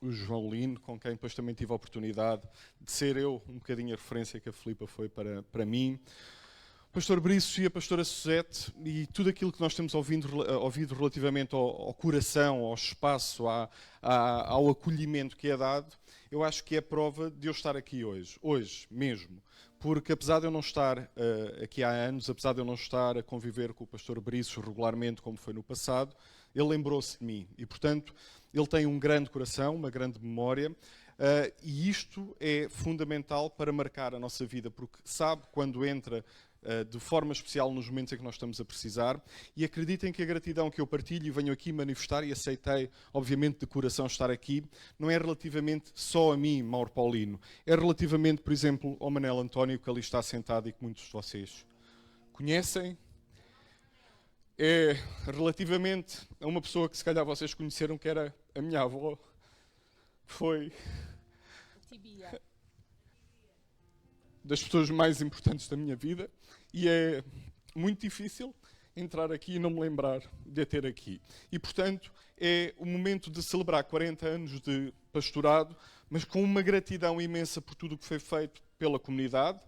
O João Lino, com quem depois também tive a oportunidade de ser eu um bocadinho a referência que a Filipa foi para mim. O pastor Briços e a pastora Suzete, e tudo aquilo que nós temos ouvido relativamente ao coração, ao espaço, ao acolhimento que é dado, eu acho que é prova de eu estar aqui hoje mesmo. Porque apesar de eu não estar aqui há anos, apesar de eu não estar a conviver com o pastor Briços regularmente como foi no passado, ele lembrou-se de mim, e portanto ele tem um grande coração, uma grande memória, e isto é fundamental para marcar a nossa vida, porque sabe quando entra de forma especial nos momentos em que nós estamos a precisar, e acreditem que a gratidão que eu partilho e venho aqui manifestar, e aceitei obviamente de coração estar aqui, não é relativamente só a mim, Mauro Paulino, é relativamente, por exemplo, ao Manel António, que ali está sentado e que muitos de vocês conhecem. É relativamente a uma pessoa que se calhar vocês conheceram, que era a minha avó. Foi das pessoas mais importantes da minha vida e é muito difícil entrar aqui e não me lembrar de a ter aqui. E, portanto, é o momento de celebrar 40 anos de pastorado, mas com uma gratidão imensa por tudo o que foi feito pela comunidade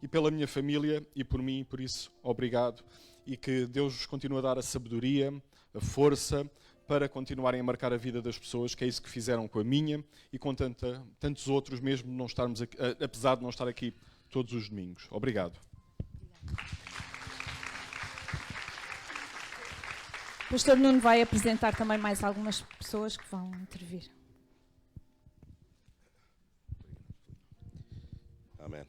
e pela minha família e por mim, e por isso, obrigado. E que Deus vos continue a dar a sabedoria, a força, para continuarem a marcar a vida das pessoas, que é isso que fizeram com a minha e com tantos outros, mesmo não estarmos aqui, apesar de não estar aqui todos os domingos. Obrigado. O pastor Nuno vai apresentar também mais algumas pessoas que vão intervir. Amém.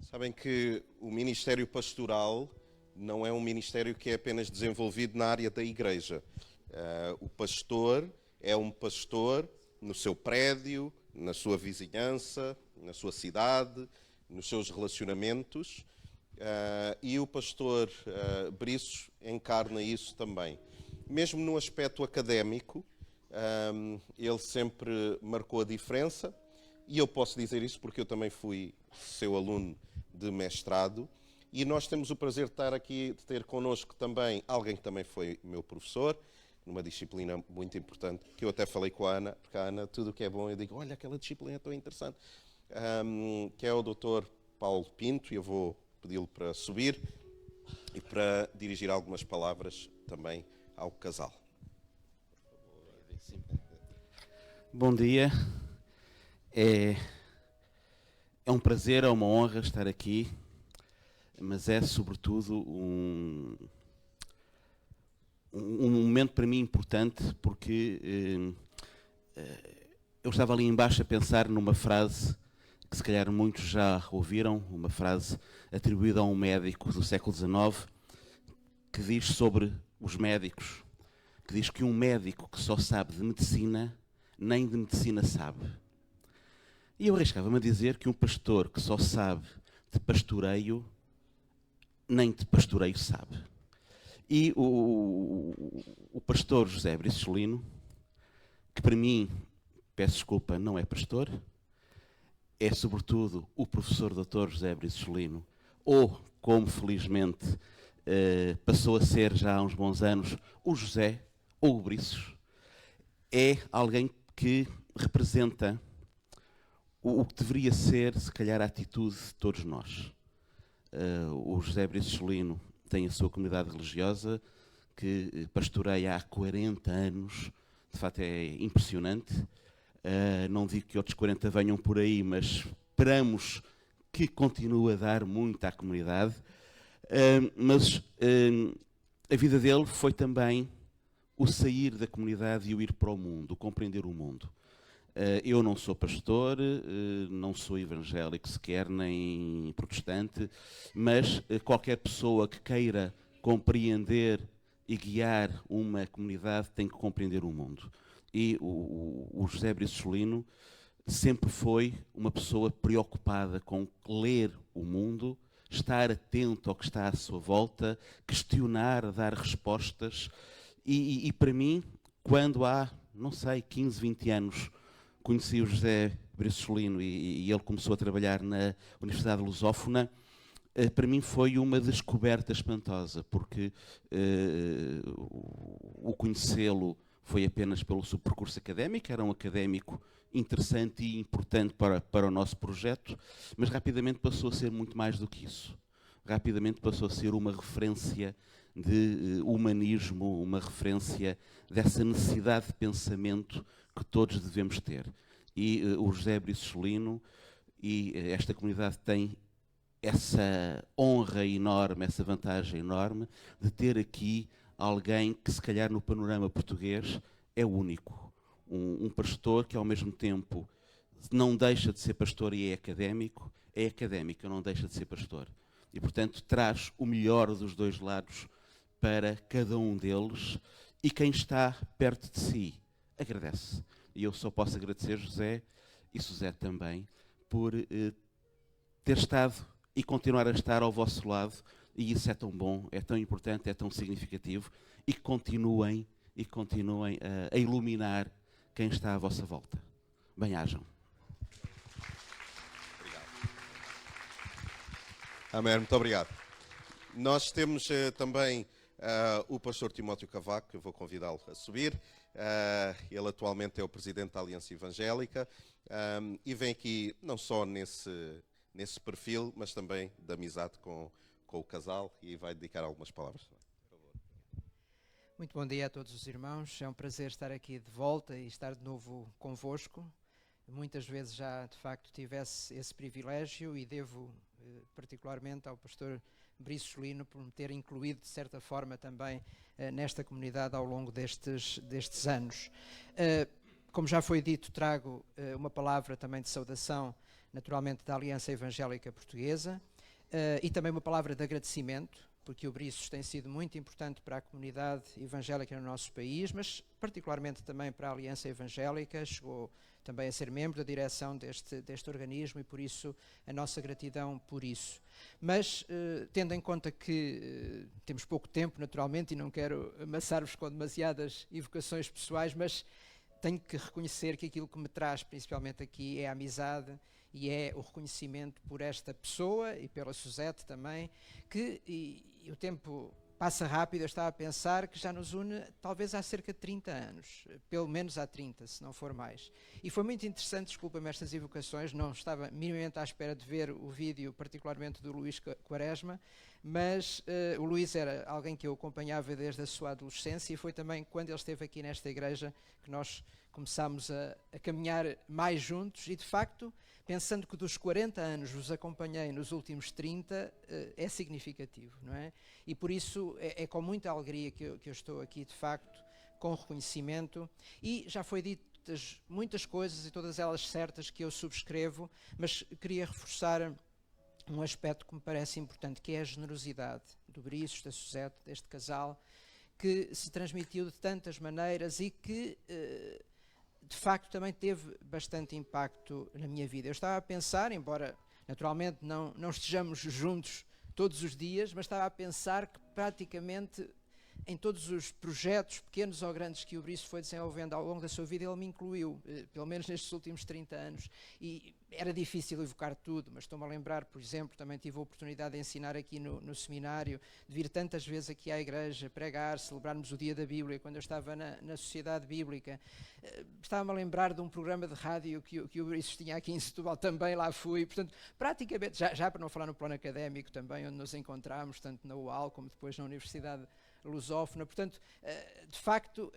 Sabem que o ministério pastoral não é um ministério que é apenas desenvolvido na área da igreja. O pastor é um pastor no seu prédio, na sua vizinhança, na sua cidade, nos seus relacionamentos. E o pastor Briços encarna isso também. Mesmo no aspecto académico, ele sempre marcou a diferença. E eu posso dizer isso porque eu também fui seu aluno de mestrado. E nós temos o prazer de estar aqui, de ter connosco também alguém que também foi meu professor, numa disciplina muito importante, que eu até falei com a Ana, porque a Ana, tudo o que é bom, eu digo, olha, aquela disciplina é tão interessante, que é o Dr. Paulo Pinto, e eu vou pedi-lo para subir e para dirigir algumas palavras também ao casal. Bom dia. É um prazer, é uma honra estar aqui, mas é sobretudo um momento para mim importante, porque eu estava ali embaixo a pensar numa frase que se calhar muitos já ouviram, uma frase atribuída a um médico do século XIX, que diz sobre os médicos, que diz que um médico que só sabe de medicina, nem de medicina sabe. E eu arriscava-me a dizer que um pastor que só sabe de pastoreio, nem de pastoreio sabe. E o pastor José Briços Lino, que para mim, peço desculpa, não é pastor, é sobretudo o professor Dr. José Briços Lino, ou, como felizmente passou a ser já há uns bons anos, o José, ou o Briços, é alguém que representa o que deveria ser, se calhar, a atitude de todos nós. O José Briços Lino tem a sua comunidade religiosa, que pastoreia há 40 anos, de facto é impressionante. Não digo que outros 40 venham por aí, mas esperamos que continue a dar muito à comunidade. Mas a vida dele foi também o sair da comunidade e o ir para o mundo, o compreender o mundo. Eu não sou pastor, não sou evangélico sequer, nem protestante, mas qualquer pessoa que queira compreender e guiar uma comunidade tem que compreender o mundo. E o José Briços Lino sempre foi uma pessoa preocupada com ler o mundo, estar atento ao que está à sua volta, questionar, dar respostas. E para mim, quando há, não sei, 15, 20 anos, conheci o José Briços Lino e ele começou a trabalhar na Universidade Lusófona, para mim foi uma descoberta espantosa, porque o conhecê-lo foi apenas pelo seu percurso académico, era um académico interessante e importante para o nosso projeto, mas rapidamente passou a ser muito mais do que isso. Rapidamente passou a ser uma referência de humanismo, uma referência dessa necessidade de pensamento que todos devemos ter. E o José Briços Lino e esta comunidade tem essa honra enorme, essa vantagem enorme de ter aqui alguém que se calhar no panorama português é único. Um pastor que ao mesmo tempo não deixa de ser pastor e é académico e não deixa de ser pastor. E portanto traz o melhor dos dois lados para cada um deles e quem está perto de si agradece. E eu só posso agradecer José e Suzete também por ter estado e continuar a estar ao vosso lado E isso é tão bom, é tão importante, é tão significativo, e continuem a iluminar quem está à vossa volta. Bem-ajam. Amém, muito obrigado. Nós temos também o pastor Timóteo Cavaco, que eu vou convidá-lo a subir. Ele atualmente é o presidente da Aliança Evangélica e vem aqui não só nesse perfil, mas também de amizade com o casal, e vai dedicar algumas palavras. Muito bom dia a todos os irmãos, é um prazer estar aqui de volta e estar de novo convosco. Muitas vezes já de facto tive esse privilégio e devo particularmente ao pastor Briços Lino por me ter incluído de certa forma também nesta comunidade ao longo destes anos. Como já foi dito, trago uma palavra também de saudação, naturalmente da Aliança Evangélica Portuguesa, e também uma palavra de agradecimento, porque o Briços tem sido muito importante para a comunidade evangélica no nosso país, mas particularmente também para a Aliança Evangélica. Chegou também a ser membro da direção deste organismo, e por isso a nossa gratidão por isso. Mas tendo em conta que temos pouco tempo, naturalmente, e não quero amassar-vos com demasiadas evocações pessoais, mas tenho que reconhecer que aquilo que me traz principalmente aqui é a amizade e é o reconhecimento por esta pessoa e pela Suzete também, que e o tempo passa rápido. Eu estava a pensar que já nos une talvez há cerca de 30 anos, pelo menos há 30, se não for mais. E foi muito interessante, desculpa-me estas evocações, não estava minimamente à espera de ver o vídeo, particularmente do Luís Quaresma, mas o Luís era alguém que eu acompanhava desde a sua adolescência, e foi também quando ele esteve aqui nesta igreja que nós começámos a caminhar mais juntos, e de facto, pensando que dos 40 anos vos acompanhei nos últimos 30, é significativo, não é? E por isso é com muita alegria que eu estou aqui, de facto, com reconhecimento, e já foi ditas muitas coisas e todas elas certas que eu subscrevo, mas queria reforçar um aspecto que me parece importante, que é a generosidade do Briços, da Suzete, deste casal, que se transmitiu de tantas maneiras e que de facto também teve bastante impacto na minha vida. Eu estava a pensar, embora naturalmente não estejamos juntos todos os dias, mas estava a pensar que praticamente em todos os projetos, pequenos ou grandes, que o Briços foi desenvolvendo ao longo da sua vida, ele me incluiu, pelo menos nestes últimos 30 anos, e era difícil evocar tudo, mas estou-me a lembrar, por exemplo, também tive a oportunidade de ensinar aqui no seminário, de vir tantas vezes aqui à igreja, pregar, celebrarmos o Dia da Bíblia, quando eu estava na Sociedade Bíblica. Estava-me a lembrar de um programa de rádio que o Briços tinha aqui em Setúbal, também lá fui, portanto, praticamente, já para não falar no plano académico também, onde nos encontramos, tanto na UAL como depois na Universidade Lusófona. Portanto, de facto,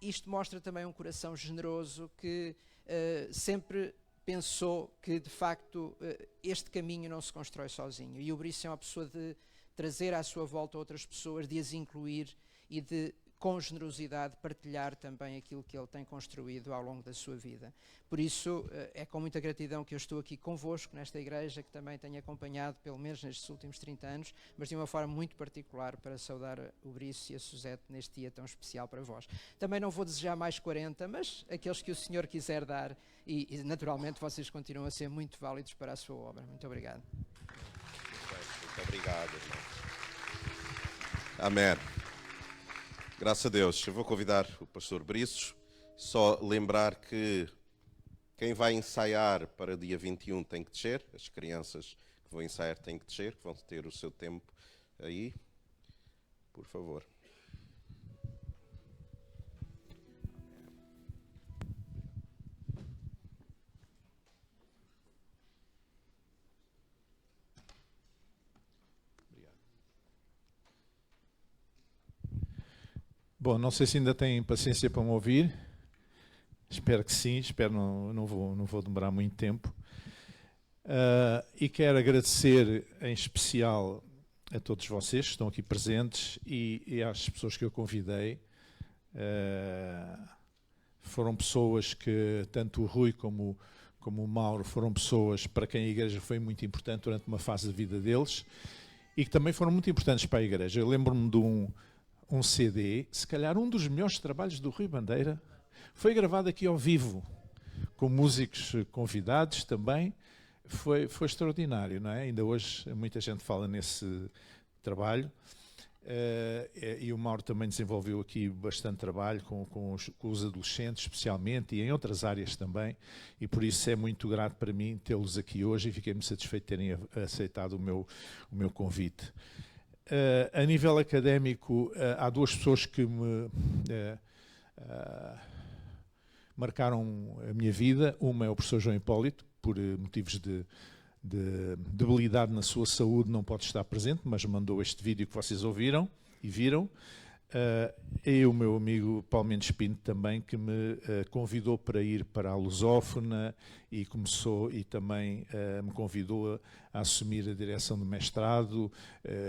isto mostra também um coração generoso que sempre pensou que, de facto, este caminho não se constrói sozinho. E o Briços é uma pessoa de trazer à sua volta outras pessoas, de as incluir e de, com generosidade, partilhar também aquilo que ele tem construído ao longo da sua vida. Por isso, é com muita gratidão que eu estou aqui convosco, nesta igreja, que também tenho acompanhado, pelo menos nestes últimos 30 anos, mas de uma forma muito particular para saudar o Briços e a Suzete neste dia tão especial para vós. Também não vou desejar mais 40, mas aqueles que o Senhor quiser dar, e naturalmente vocês continuam a ser muito válidos para a sua obra. Muito obrigado. Muito obrigado, irmão. Amém. Graças a Deus. Eu vou convidar o pastor Briços. Só lembrar que quem vai ensaiar para dia 21 tem que descer. As crianças que vão ensaiar têm que descer, que vão ter o seu tempo aí. Por favor. Bom, não sei se ainda têm paciência para me ouvir. Espero que sim, espero não vou demorar muito tempo. E quero agradecer em especial a todos vocês que estão aqui presentes e às pessoas que eu convidei. Foram pessoas que, tanto o Rui como o Mauro, foram pessoas para quem a igreja foi muito importante durante uma fase da vida deles e que também foram muito importantes para a igreja. Eu lembro-me de um CD, se calhar um dos melhores trabalhos do Rui Bandeira, foi gravado aqui ao vivo, com músicos convidados também. Foi extraordinário, não é? Ainda hoje muita gente fala trabalho. E o Mauro também desenvolveu aqui bastante trabalho com os adolescentes, especialmente, e em outras áreas também, e por isso é muito grato para mim tê-los aqui hoje e fiquei muito satisfeito de terem aceitado o meu convite. A nível académico, há duas pessoas que me marcaram a minha vida. Uma é o professor João Hipólito, por motivos de debilidade na sua saúde, não pode estar presente, mas mandou este vídeo que vocês ouviram e viram. E o meu amigo Paulo Mendes Pinto também, que me convidou para ir para a Lusófona e também me convidou a assumir a direção do mestrado,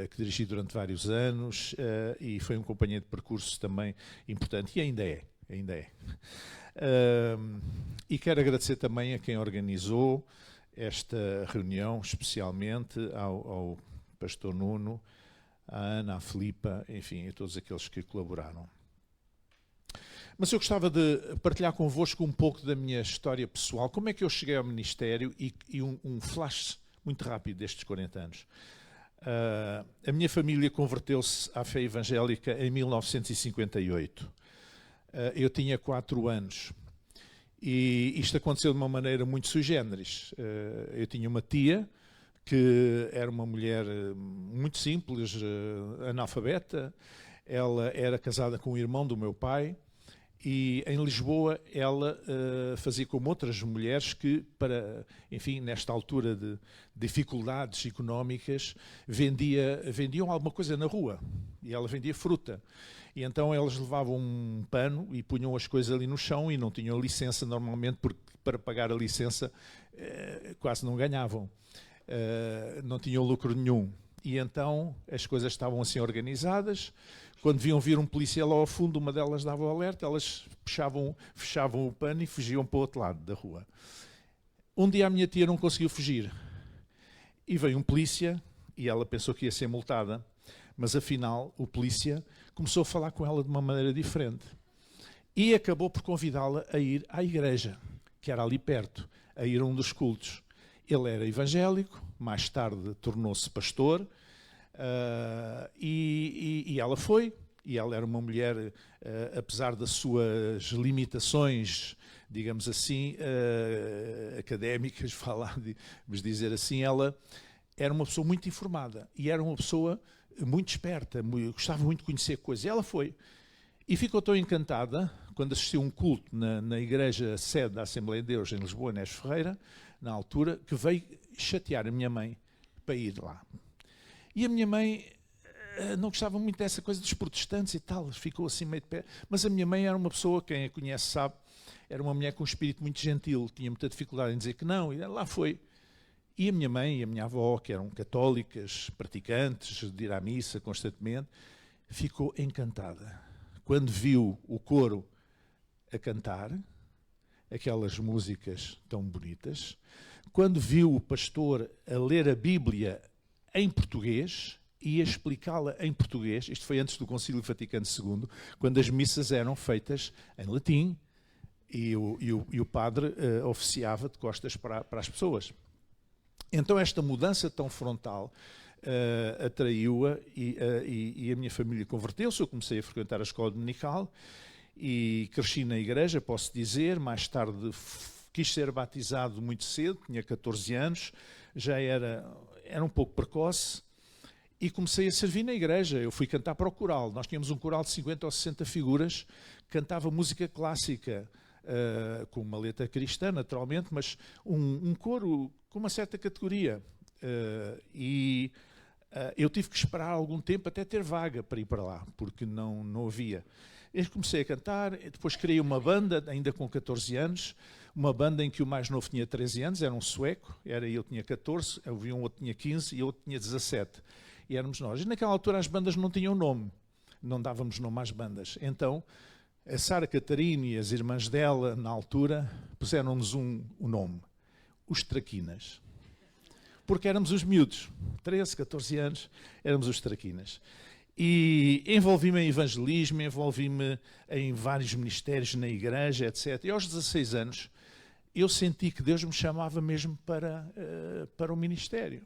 que dirigi durante vários anos, e foi um companheiro de percurso também importante, e ainda é. E quero agradecer também a quem organizou esta reunião, especialmente ao pastor Nuno, à Ana, à Filipa, enfim, a todos aqueles que colaboraram. Mas eu gostava de partilhar convosco um pouco da minha história pessoal, como é que eu cheguei ao ministério e um flash muito rápido destes 40 anos. A minha família converteu-se à fé evangélica em 1958. Eu tinha 4 anos. E isto aconteceu de uma maneira muito sui generis. Eu tinha uma tia que era uma mulher muito simples, analfabeta. Ela era casada com o irmão do meu pai e em Lisboa ela fazia como outras mulheres que, enfim, nesta altura de dificuldades económicas, vendiam alguma coisa na rua. E ela vendia fruta. E então elas levavam um pano e punham as coisas ali no chão e não tinham licença normalmente, porque para pagar a licença quase não ganhavam. Não tinham lucro nenhum. E então as coisas estavam assim organizadas. Quando viam vir um policial ao fundo, uma delas dava o alerta, elas fechavam o pano e fugiam para o outro lado da rua. Um dia a minha tia não conseguiu fugir. E veio um polícia e ela pensou que ia ser multada. Mas afinal o polícia começou a falar com ela de uma maneira diferente. E acabou por convidá-la a ir à igreja, que era ali perto, a ir a um dos cultos. Ele era evangélico, mais tarde tornou-se pastor, e ela foi. E ela era uma mulher, apesar das suas limitações, digamos assim, académicas, vamos dizer assim, ela era uma pessoa muito informada e era uma pessoa muito esperta, gostava muito de conhecer coisas. E ela foi. E ficou tão encantada, quando assistiu a um culto na igreja sede da Assembleia de Deus, em Lisboa, Inés Ferreira, na altura, que veio chatear a minha mãe para ir lá. E a minha mãe não gostava muito dessa coisa dos protestantes e tal, ficou assim meio de pé. Mas a minha mãe era uma pessoa, quem a conhece sabe, era uma mulher com um espírito muito gentil, tinha muita dificuldade em dizer que não, e lá foi. E a minha mãe e a minha avó, que eram católicas, praticantes, de ir à missa constantemente, ficou encantada. Quando viu o coro a cantar, aquelas músicas tão bonitas, quando viu o pastor a ler a Bíblia em português e a explicá-la em português, isto foi antes do Concílio Vaticano II, quando as missas eram feitas em latim e o padre oficiava de costas para as pessoas. Então esta mudança tão frontal atraiu-a e a minha família converteu-se. Eu comecei a frequentar a escola dominical e cresci na igreja, posso dizer. Mais tarde quis ser batizado muito cedo, tinha 14 anos, já era um pouco precoce e comecei a servir na igreja. Eu fui cantar para o coral. Nós tínhamos um coral de 50 ou 60 figuras, cantava música clássica, com uma letra cristã, naturalmente, mas um coro com uma certa categoria. Eu tive que esperar algum tempo até ter vaga para ir para lá, porque não havia. Eu comecei a cantar, depois criei uma banda, ainda com 14 anos, uma banda em que o mais novo tinha 13 anos, era um sueco, eu tinha 14, havia um outro tinha 15 e outro tinha 17. E éramos nós. E naquela altura as bandas não tinham nome, não dávamos nome às bandas. Então, a Sara Catarina e as irmãs dela, na altura, puseram-nos um nome, os Traquinas. Porque éramos os miúdos, 13, 14 anos, éramos os Traquinas. E envolvi-me em evangelismo, envolvi-me em vários ministérios na igreja, etc. E aos 16 anos, eu senti que Deus me chamava mesmo para o ministério.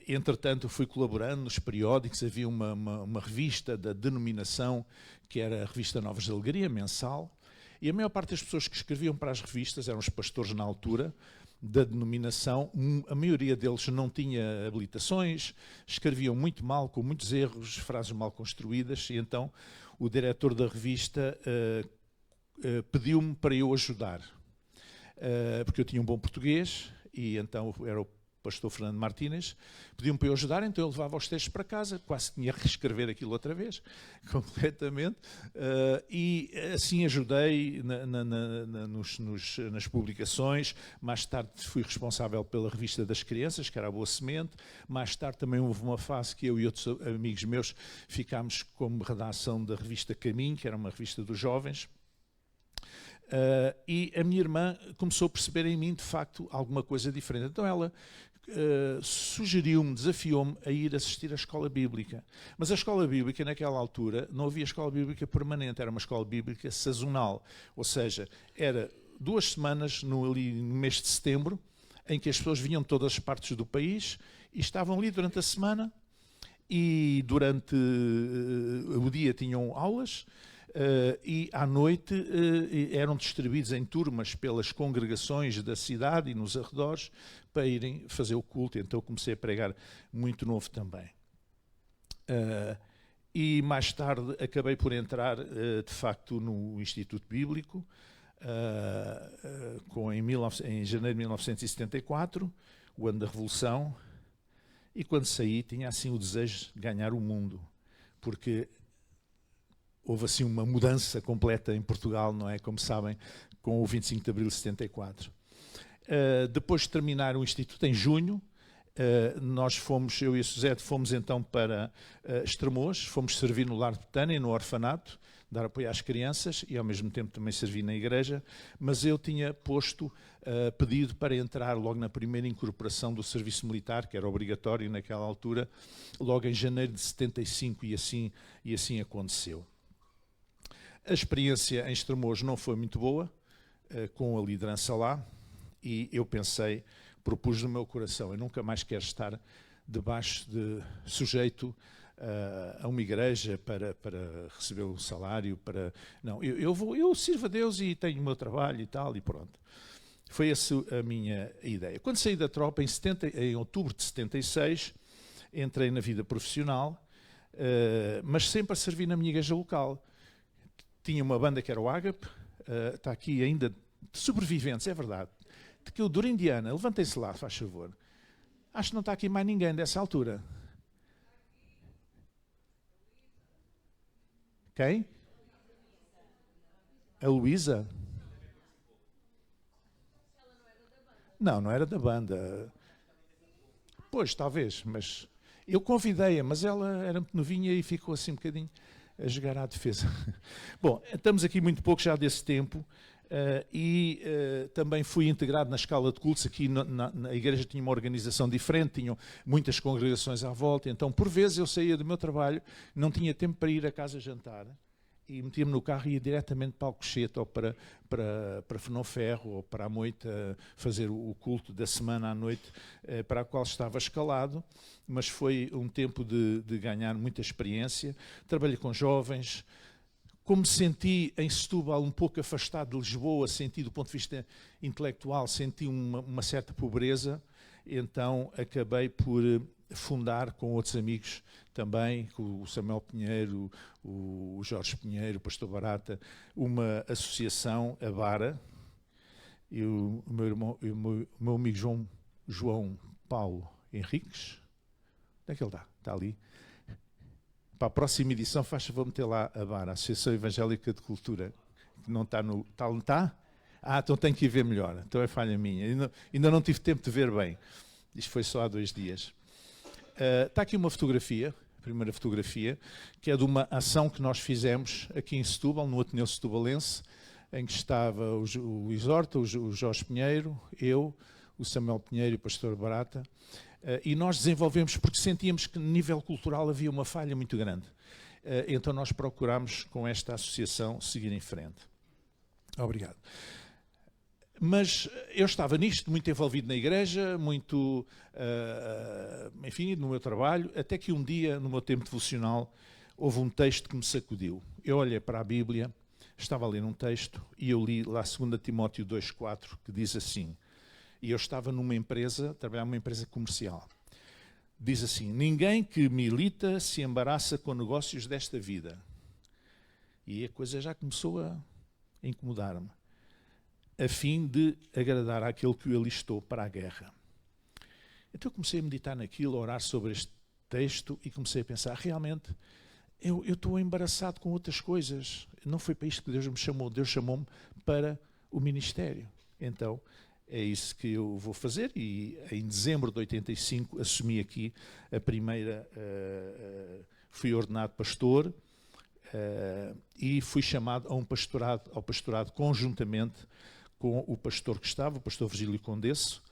Entretanto, fui colaborando nos periódicos, havia uma revista da denominação, que era a revista Novas de Alegria, mensal, e a maior parte das pessoas que escreviam para as revistas eram os pastores na altura da denominação. A maioria deles não tinha habilitações, escreviam muito mal, com muitos erros, frases mal construídas, e então o diretor da revista pediu-me para eu ajudar, porque eu tinha um bom português, e então era o pastor Fernando Martínez, pediu-me para eu ajudar, então eu levava os textos para casa, quase tinha que reescrever aquilo outra vez, completamente, e assim ajudei nas publicações. Mais tarde fui responsável pela revista das crianças, que era a Boa Semente. Mais tarde também houve uma fase que eu e outros amigos meus ficámos como redação da revista Caminho, que era uma revista dos jovens. E a minha irmã começou a perceber em mim, de facto, alguma coisa diferente. Então ela sugeriu-me, desafiou-me a ir assistir à escola bíblica. Mas a escola bíblica, naquela altura, não havia escola bíblica permanente, era uma escola bíblica sazonal. Ou seja, era 2 semanas ali no mês de setembro, em que as pessoas vinham de todas as partes do país e estavam ali durante a semana, e durante o dia tinham aulas, e à noite eram distribuídos em turmas pelas congregações da cidade e nos arredores para irem fazer o culto. Então comecei a pregar muito novo também. E mais tarde acabei por entrar, de facto, no Instituto Bíblico, em janeiro de 1974, o ano da Revolução, e quando saí tinha assim o desejo de ganhar o mundo, porque houve assim uma mudança completa em Portugal, não é? Como sabem, com o 25 de abril de 74. Depois de terminar o Instituto, em junho, eu e a Suzete fomos então para Estremoz, fomos servir no Lar de Betânia, no orfanato, dar apoio às crianças, e ao mesmo tempo também servi na igreja, mas eu tinha posto pedido para entrar logo na primeira incorporação do serviço militar, que era obrigatório naquela altura, logo em janeiro de 75, e assim aconteceu. A experiência em Estremoz não foi muito boa, com a liderança lá, e eu pensei, propus no meu coração, eu nunca mais quero estar sujeito a uma igreja para receber um salário, não, eu sirvo a Deus e tenho o meu trabalho e tal, e pronto. Foi essa a minha ideia. Quando saí da tropa, em outubro de 76, entrei na vida profissional, mas sempre a servir na minha igreja local. Tinha uma banda que era o Ágape, está aqui ainda, de sobreviventes, é verdade, de que o Dura Indiana, levantem-se lá, faz favor. Acho que não está aqui mais ninguém dessa altura. Quem? A Luísa? Não era da banda. Pois, talvez, mas eu convidei-a, mas ela era muito novinha e ficou assim um bocadinho a jogar à defesa. Bom, estamos aqui muito pouco já desse tempo, e também fui integrado na escala de cultos. Aqui na igreja tinha uma organização diferente, tinham muitas congregações à volta, então por vezes eu saía do meu trabalho, não tinha tempo para ir a casa jantar, e metia-me no carro e ia diretamente para Alcochete ou para Fenoferro ou para a Moita, fazer o culto da semana à noite, para a qual estava escalado. Mas foi um tempo de ganhar muita experiência. Trabalhei com jovens. Como me senti em Setúbal um pouco afastado de Lisboa, senti do ponto de vista intelectual, senti uma certa pobreza, então acabei por fundar com outros amigos também, com o Samuel Pinheiro, o Jorge Pinheiro, o Pastor Barata, uma associação, a Bara, e o meu amigo João Paulo Henriques. Onde é que ele está? Está ali. Para a próxima edição, faz favor meter lá a Bara, a Associação Evangélica de Cultura, que não está no... Está? Então tenho que ir ver melhor. Então é falha minha. Ainda não tive tempo de ver bem. Isto foi só há 2 dias. Está aqui uma fotografia, a primeira fotografia, que é de uma ação que nós fizemos aqui em Setúbal, no Ateneu Setubalense, em que estava o Luís Horta, o Jorge Pinheiro, eu, o Samuel Pinheiro e o Pastor Barata, e nós desenvolvemos, porque sentíamos que no nível cultural havia uma falha muito grande. Então nós procurámos, com esta associação, seguir em frente. Obrigado. Mas eu estava nisto, muito envolvido na igreja, muito, enfim, no meu trabalho, até que um dia, no meu tempo devocional, houve um texto que me sacudiu. Eu olhei para a Bíblia, estava a ler um texto, e eu li lá 2 Timóteo 2,4, que diz assim, e eu estava numa empresa, trabalhava numa empresa comercial. Diz assim, ninguém que milita se embaraça com negócios desta vida. E a coisa já começou a incomodar-me. A fim de agradar àquele que o alistou para a guerra. Então eu comecei a meditar naquilo, a orar sobre este texto e comecei a pensar, realmente, eu estou embaraçado com outras coisas. Não foi para isto que Deus me chamou. Deus chamou-me para o ministério. Então, é isso que eu vou fazer e em dezembro de 85 assumi aqui a primeira, fui ordenado pastor e fui chamado a ao pastorado conjuntamente com o pastor que estava, o pastor Virgílio Condesso.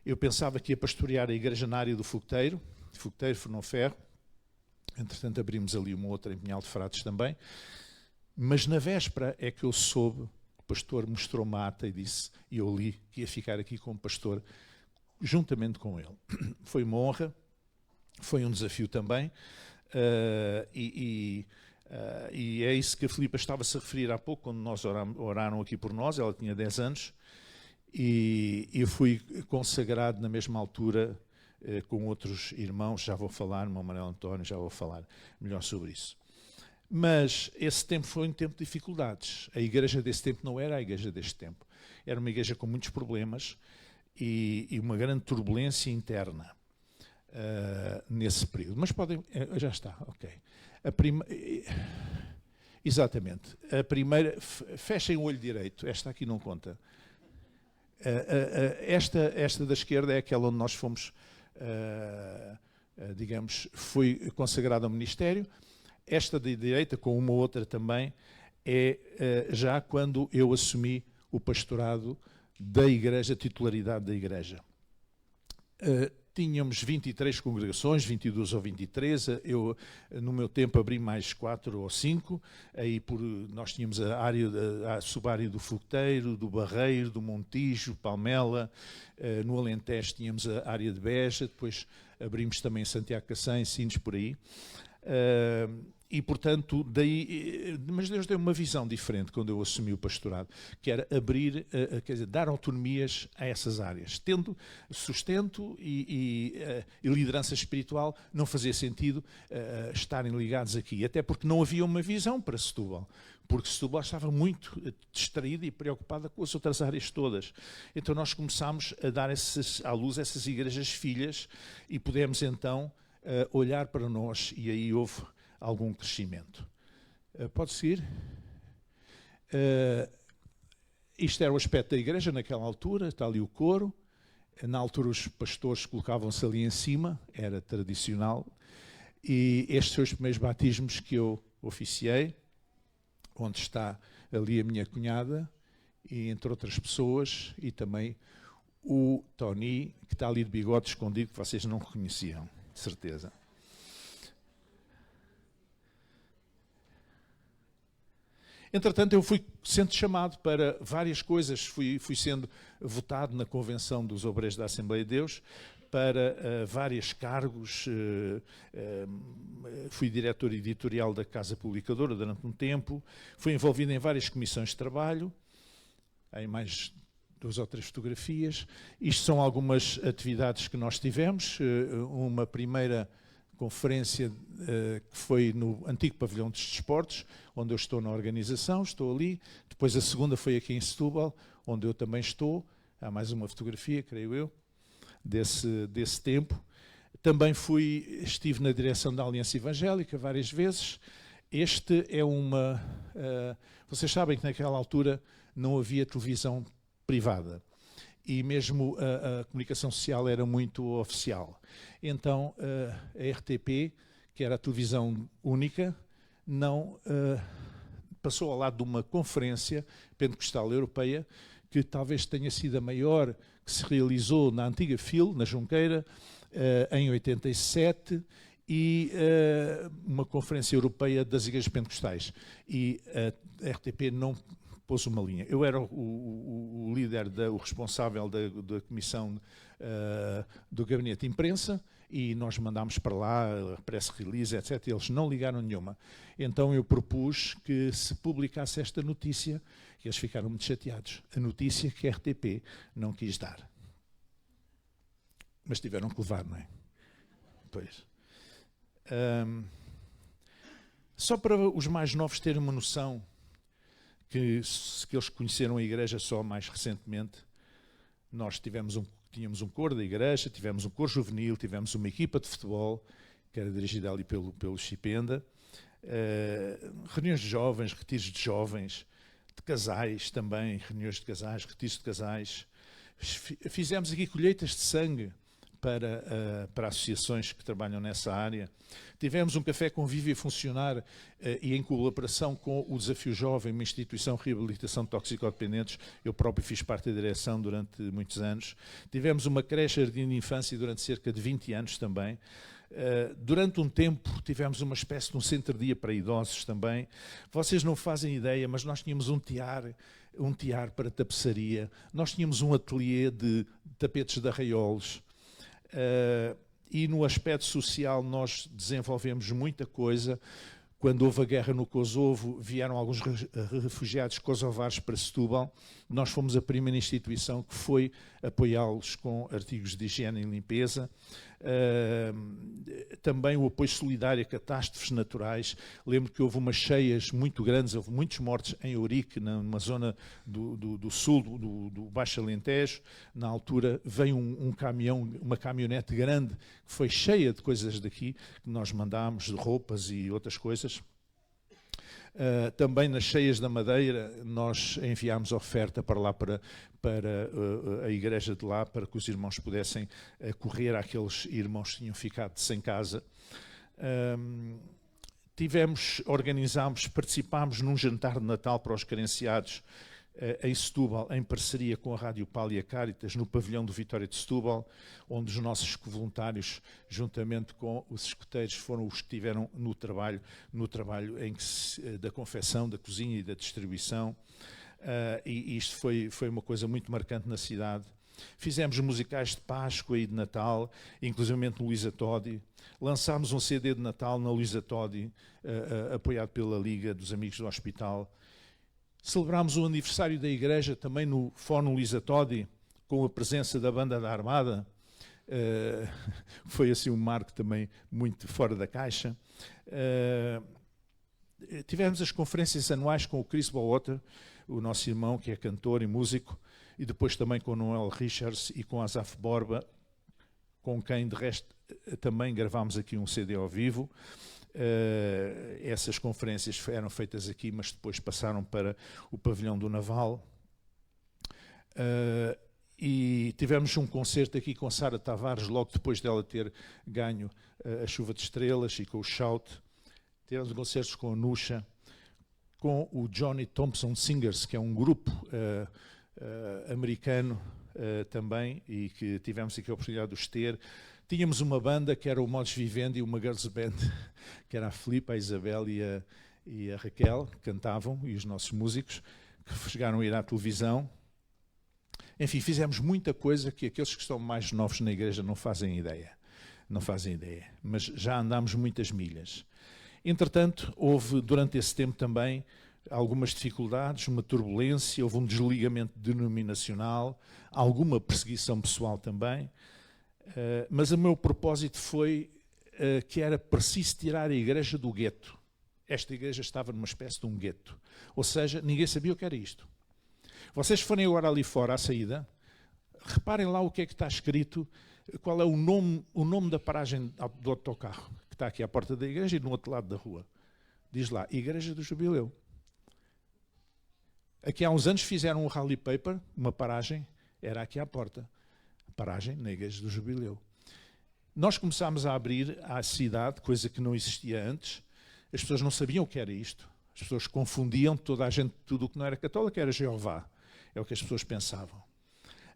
Eu pensava que ia pastorear a igreja na área do Fogueteiro, Fernão Ferro. Entretanto, abrimos ali uma outra em Pinhal de Frades também. Mas na véspera é que eu soube, o pastor mostrou-me a ata e disse, e eu li, que ia ficar aqui como pastor, juntamente com ele. Foi uma honra, foi um desafio também, e é isso que a Filipa estava-se a referir há pouco, quando nós oraram aqui por nós, ela tinha 10 anos, e eu fui consagrado na mesma altura com outros irmãos, já vou falar, irmão Manuel António, já vou falar melhor sobre isso. Mas esse tempo foi um tempo de dificuldades. A igreja desse tempo não era a igreja deste tempo. Era uma igreja com muitos problemas e uma grande turbulência interna nesse período. Mas podem... já está, ok. Exatamente. A primeira... Fechem o olho direito. Esta aqui não conta. Esta da esquerda é aquela onde nós fomos... digamos, foi consagrado ao ministério. Esta da direita, com uma outra também, é já quando eu assumi o pastorado da igreja, a titularidade da igreja. Tínhamos 23 congregações, 22 ou 23, eu no meu tempo abri mais 4 ou 5, aí nós tínhamos a subárea do Fogueteiro, do Barreiro, do Montijo, Palmela, no Alentejo tínhamos a área de Beja, depois abrimos também Santiago Cacém, Sines, por aí. E, portanto, daí, mas Deus deu uma visão diferente quando eu assumi o pastorado, que era abrir, quer dizer, dar autonomias a essas áreas. Tendo sustento e liderança espiritual, não fazia sentido estarem ligados aqui, até porque não havia uma visão para Setúbal, porque Setúbal estava muito distraída e preocupada com as outras áreas todas. Então nós começámos a dar à luz essas igrejas filhas e pudemos então olhar para nós e aí houve algum crescimento. Pode seguir? Isto era o aspecto da igreja naquela altura, está ali o coro. Na altura os pastores colocavam-se ali em cima, era tradicional. E estes são os primeiros batismos que eu oficiei, onde está ali a minha cunhada, e entre outras pessoas, e também o Tony, que está ali de bigode escondido, que vocês não reconheciam, de certeza. Entretanto, eu fui sendo chamado para várias coisas, fui sendo votado na Convenção dos Obreiros da Assembleia de Deus para vários cargos, fui diretor editorial da Casa Publicadora durante um tempo, fui envolvido em várias comissões de trabalho, em mais 2 ou 3 fotografias. Isto são algumas atividades que nós tivemos, uma primeira conferência que foi no antigo pavilhão dos desportos, onde eu estou na organização, estou ali. Depois a segunda foi aqui em Setúbal, onde eu também estou. Há mais uma fotografia, creio eu, desse tempo. Também estive na direção da Aliança Evangélica várias vezes. Este é uma... vocês sabem que naquela altura não havia televisão privada. E mesmo a comunicação social era muito oficial. Então, a RTP, que era a televisão única, não passou ao lado de uma conferência pentecostal europeia, que talvez tenha sido a maior que se realizou na antiga FIL, na Junqueira, em 87, e uma conferência europeia das igrejas pentecostais. E a RTP não pôs uma linha. Eu era o líder, o responsável da comissão do gabinete de imprensa, e nós mandámos para lá a press release, etc. Eles não ligaram nenhuma. Então eu propus que se publicasse esta notícia, e eles ficaram muito chateados. A notícia que a RTP não quis dar. Mas tiveram que levar, não é? Pois. Só para os mais novos terem uma noção que eles conheceram a igreja só mais recentemente, nós tínhamos um coro da igreja, tivemos um coro juvenil, tivemos uma equipa de futebol, que era dirigida ali pelo Chipenda, reuniões de jovens, retiros de jovens, de casais também, reuniões de casais, retiros de casais. Fizemos aqui colheitas de sangue para associações que trabalham nessa área. Tivemos um café convívio a funcionar e em colaboração com o Desafio Jovem, uma instituição de reabilitação de toxicodependentes. Eu próprio fiz parte da direção durante muitos anos. Tivemos uma creche jardim de infância durante cerca de 20 anos também. Durante um tempo tivemos uma espécie de um centro-dia para idosos também. Vocês não fazem ideia, mas nós tínhamos um tiar para tapeçaria. Nós tínhamos um ateliê de tapetes de arraiolos. E no aspecto social nós desenvolvemos muita coisa. Quando houve a guerra no Kosovo, vieram alguns refugiados kosovares para Setúbal. Nós fomos a primeira instituição que foi apoiá-los com artigos de higiene e limpeza. Também o apoio solidário a catástrofes naturais. Lembro que houve umas cheias muito grandes, houve muitos mortos em Ourique, numa zona do sul, do Baixo Alentejo. Na altura veio um caminhão, uma caminhonete grande, que foi cheia de coisas daqui, que nós mandámos, de roupas e outras coisas. Também nas cheias da Madeira nós enviámos oferta para lá, para a igreja de lá, para que os irmãos pudessem acorrer àqueles irmãos que tinham ficado sem casa. Participámos num jantar de Natal para os carenciados em Setúbal, em parceria com a Rádio Pal e a Cáritas, no pavilhão do Vitória de Setúbal, onde os nossos voluntários, juntamente com os escuteiros, foram os que estiveram no trabalho da confecção, da cozinha e da distribuição. E isto foi uma coisa muito marcante na cidade. Fizemos musicais de Páscoa e de Natal, inclusivamente no Luísa Todi. Lançámos um CD de Natal na Luísa Todi, apoiado pela Liga dos Amigos do Hospital. Celebrámos o aniversário da igreja também no Fórum Luísa Todi, com a presença da Banda da Armada. Foi assim um marco também muito fora da caixa. Tivemos as conferências anuais com o Chris Bowater, o nosso irmão que é cantor e músico, e depois também com o Noel Richards e com a Asaf Borba, com quem de resto também gravámos aqui um CD ao vivo. Essas conferências eram feitas aqui, mas depois passaram para o pavilhão do Naval. E tivemos um concerto aqui com Sara Tavares, logo depois dela ter ganho a Chuva de Estrelas e com o Shout. Tivemos concertos com a Nusha, com o Johnny Thompson Singers, que é um grupo americano também, e que tivemos aqui a oportunidade de os ter. Tínhamos uma banda que era o Modos Vivendi e uma girls band, que era a Filipa, a Isabel e a Raquel, que cantavam, e os nossos músicos, que chegaram a ir à televisão. Enfim, fizemos muita coisa que aqueles que estão mais novos na igreja não fazem ideia. Não fazem ideia, mas já andámos muitas milhas. Entretanto, houve durante esse tempo também algumas dificuldades, uma turbulência, houve um desligamento denominacional, alguma perseguição pessoal também. Mas o meu propósito foi que era preciso tirar a igreja do gueto. Esta igreja estava numa espécie de um gueto. Ou seja, ninguém sabia o que era isto. Vocês forem agora ali fora à saída, reparem lá o que é que está escrito, qual é o nome da paragem do autocarro, que está aqui à porta da igreja e no outro lado da rua. Diz lá, Igreja do Jubileu. Aqui há uns anos fizeram um rally paper, uma paragem, era aqui à porta. Paragem na Igreja do Jubileu. Nós começámos a abrir à cidade, coisa que não existia antes. As pessoas não sabiam o que era isto. As pessoas confundiam toda a gente, tudo o que não era católico era Jeová. É o que as pessoas pensavam.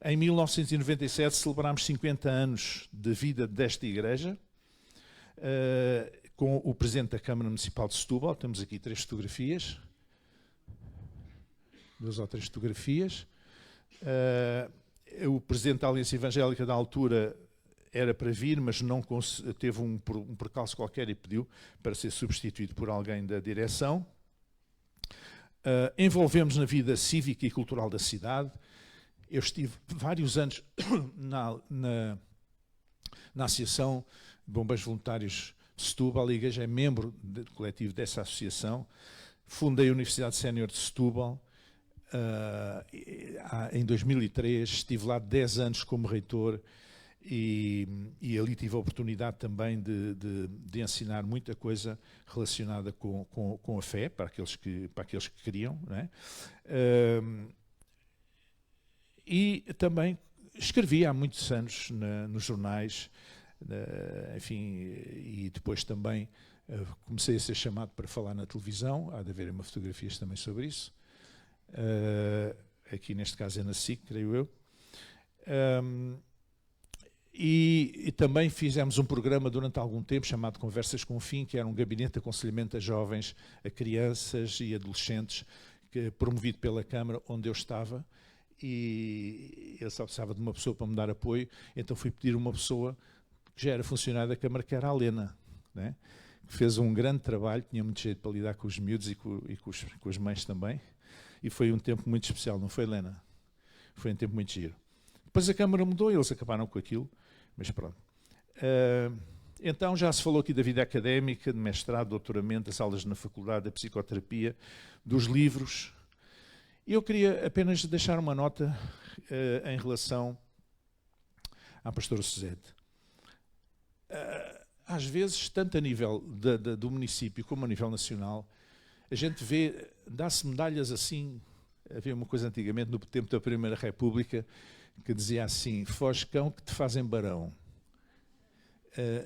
Em 1997 celebrámos 50 anos de vida desta igreja, com o Presidente da Câmara Municipal de Setúbal. Temos aqui 3 fotografias. 2 ou 3 fotografias. O presidente da Aliança Evangélica da altura era para vir, mas não teve um percalço qualquer e pediu para ser substituído por alguém da direção. Envolvemos na vida cívica e cultural da cidade. Eu estive vários anos na Associação de Bombeiros Voluntários de Setúbal. A igreja é membro do coletivo dessa associação. Fundei a Universidade Sénior de Setúbal em 2003. Estive lá 10 anos como reitor e ali tive a oportunidade também de ensinar muita coisa relacionada com a fé, para aqueles que queriam, não é? E também escrevi há muitos anos nos jornais, enfim, e depois também comecei a ser chamado para falar na televisão. Há de haver umas fotografias também sobre isso. Aqui neste caso é na SIC, creio eu. E também fizemos um programa durante algum tempo chamado Conversas com o Fim, que era um gabinete de aconselhamento a jovens, a crianças e adolescentes, promovido pela Câmara onde eu estava, e eu só precisava de uma pessoa para me dar apoio, então fui pedir uma pessoa que já era funcionária da Câmara, que era a Helena, né? Que fez um grande trabalho, tinha muito jeito para lidar com os miúdos e com as mães também, e foi um tempo muito especial, não foi, Helena? Foi um tempo muito giro. Depois a Câmara mudou e eles acabaram com aquilo, mas pronto. Então já se falou aqui da vida académica, de mestrado, doutoramento, das aulas na faculdade, da psicoterapia, dos livros. E eu queria apenas deixar uma nota em relação à pastora Suzete. Às vezes, tanto a nível do município como a nível nacional, a gente vê, dá-se medalhas assim. Havia uma coisa antigamente, no tempo da Primeira República, que dizia assim: foge cão que te fazem barão.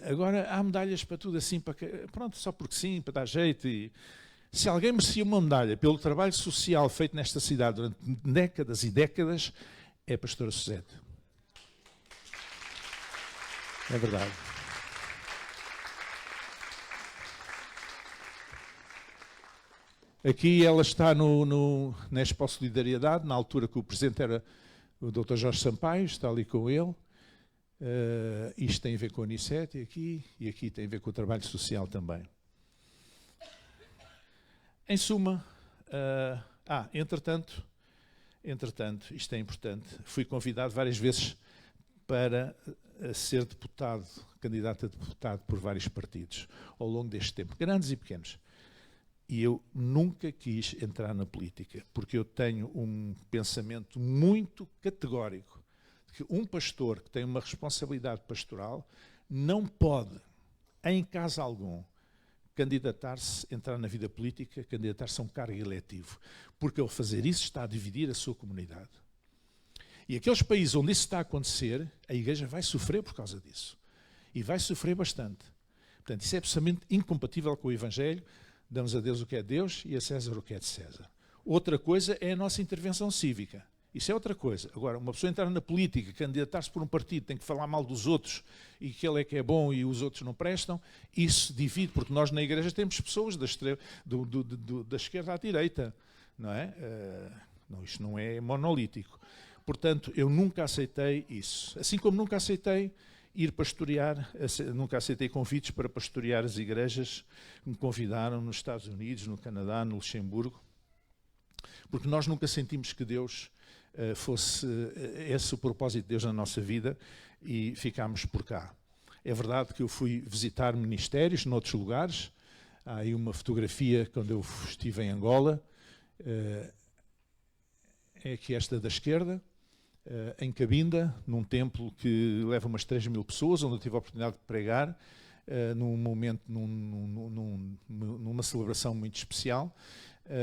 Agora há medalhas para tudo assim, pronto, só porque sim, para dar jeito. E se alguém merecia uma medalha pelo trabalho social feito nesta cidade durante décadas e décadas, é a pastora Suzete. É verdade. Aqui ela está na Expo Solidariedade, na altura que o presidente era o Dr. Jorge Sampaio, está ali com ele. Isto tem a ver com a Unicet e aqui tem a ver com o trabalho social também. Em suma, entretanto, isto é importante, fui convidado várias vezes para ser deputado, candidato a deputado por vários partidos, ao longo deste tempo, grandes e pequenos. E eu nunca quis entrar na política, porque eu tenho um pensamento muito categórico de que um pastor que tem uma responsabilidade pastoral não pode, em caso algum, candidatar-se, entrar na vida política, candidatar-se a um cargo eletivo, porque ao fazer isso está a dividir a sua comunidade. E aqueles países onde isso está a acontecer, a Igreja vai sofrer por causa disso. E vai sofrer bastante. Portanto, isso é absolutamente incompatível com o Evangelho. Damos a Deus o que é Deus e a César o que é de César. Outra coisa é a nossa intervenção cívica. Isso é outra coisa. Agora, uma pessoa entrar na política, candidatar-se por um partido, tem que falar mal dos outros e que ele é que é bom e os outros não prestam, isso divide, porque nós na Igreja temos pessoas da esquerda à direita, não é? Não, isto não é monolítico. Portanto, eu nunca aceitei isso. Assim como nunca aceitei ir pastorear, nunca aceitei convites para pastorear as igrejas que me convidaram nos Estados Unidos, no Canadá, no Luxemburgo, porque nós nunca sentimos que Deus fosse esse o propósito de Deus na nossa vida e ficámos por cá. É verdade que eu fui visitar ministérios noutros lugares. Há aí uma fotografia quando eu estive em Angola, é aqui esta da esquerda, em Cabinda, num templo que leva umas 3.000 pessoas, onde eu tive a oportunidade de pregar, num momento, numa celebração muito especial.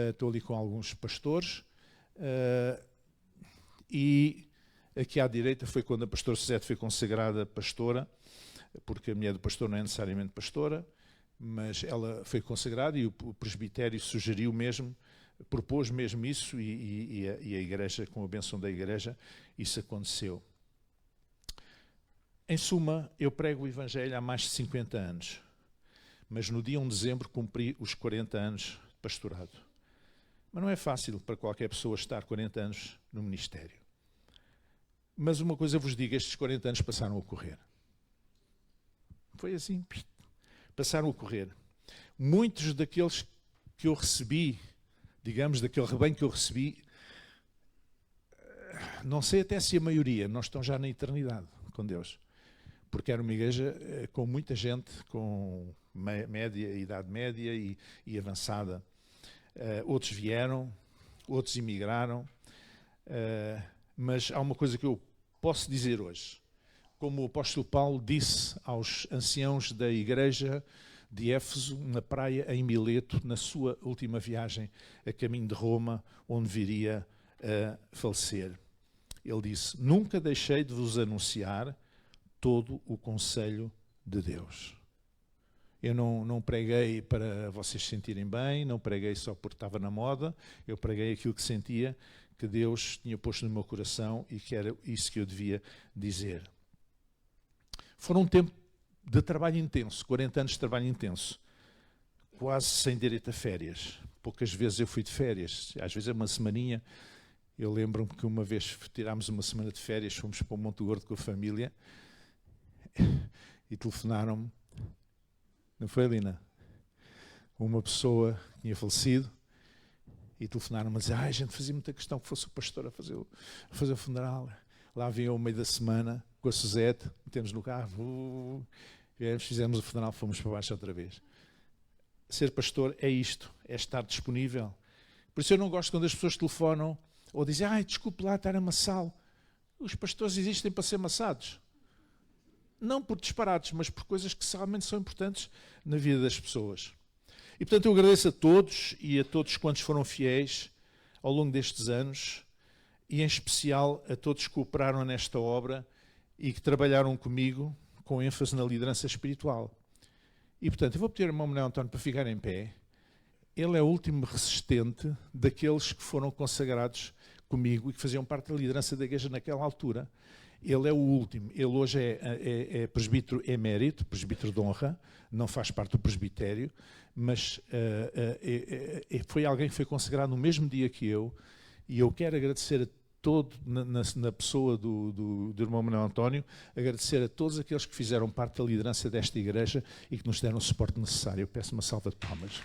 Estou ali com alguns pastores, e aqui à direita foi quando a pastora Suzete foi consagrada pastora, porque a mulher do pastor não é necessariamente pastora, mas ela foi consagrada e o presbitério sugeriu mesmo, propôs mesmo isso, e a Igreja, com a bênção da Igreja, isso aconteceu. Em suma, eu prego o Evangelho há mais de 50 anos, mas no dia 1 de dezembro cumpri os 40 anos de pastorado. Mas não é fácil para qualquer pessoa estar 40 anos no ministério. Mas uma coisa vos digo, estes 40 anos passaram a correr. Foi assim, passaram a correr. Muitos daqueles que eu recebi, digamos, daquele rebanho que eu recebi, não sei até se a maioria não estão já na eternidade com Deus. Porque era uma igreja com muita gente, com média, idade média e avançada. Outros vieram, outros emigraram, mas há uma coisa que eu posso dizer hoje. Como o apóstolo Paulo disse aos anciãos da igreja de Éfeso, na praia em Mileto, na sua última viagem a caminho de Roma, onde viria a falecer. Ele disse: nunca deixei de vos anunciar todo o conselho de Deus. Eu não preguei para vocês se sentirem bem, não preguei só porque estava na moda, eu preguei aquilo que sentia que Deus tinha posto no meu coração e que era isso que eu devia dizer. Foram um tempo de trabalho intenso, 40 anos de trabalho intenso, quase sem direito a férias. Poucas vezes eu fui de férias, às vezes é uma semaninha. Eu lembro-me que uma vez tirámos uma semana de férias, fomos para o Monte Gordo com a família e telefonaram-me, não foi, Lina? Uma pessoa que tinha falecido e telefonaram-me a dizer: a gente fazia muita questão que fosse o pastor a fazer o funeral. Lá vinha ao meio da semana com a Suzete, metemos no carro, fizemos o funeral, fomos para baixo outra vez. Ser pastor é isto, é estar disponível. Por isso eu não gosto quando as pessoas telefonam ou dizem: desculpe lá estar amassado. Os pastores existem para ser amassados. Não por disparates, mas por coisas que realmente são importantes na vida das pessoas. E portanto eu agradeço a todos e a todos quantos foram fiéis ao longo destes anos, e em especial a todos que cooperaram nesta obra e que trabalharam comigo com ênfase na liderança espiritual. E portanto eu vou pedir ao irmão Manuel António para ficar em pé. Ele é o último resistente daqueles que foram consagrados comigo e que faziam parte da liderança da igreja naquela altura. Ele é o último. Ele hoje é presbítero emérito, presbítero de honra, não faz parte do presbitério, mas foi alguém que foi consagrado no mesmo dia que eu, e eu quero agradecer a todo, na pessoa do irmão Manuel António, agradecer a todos aqueles que fizeram parte da liderança desta igreja e que nos deram o suporte necessário. Eu peço uma salva de palmas.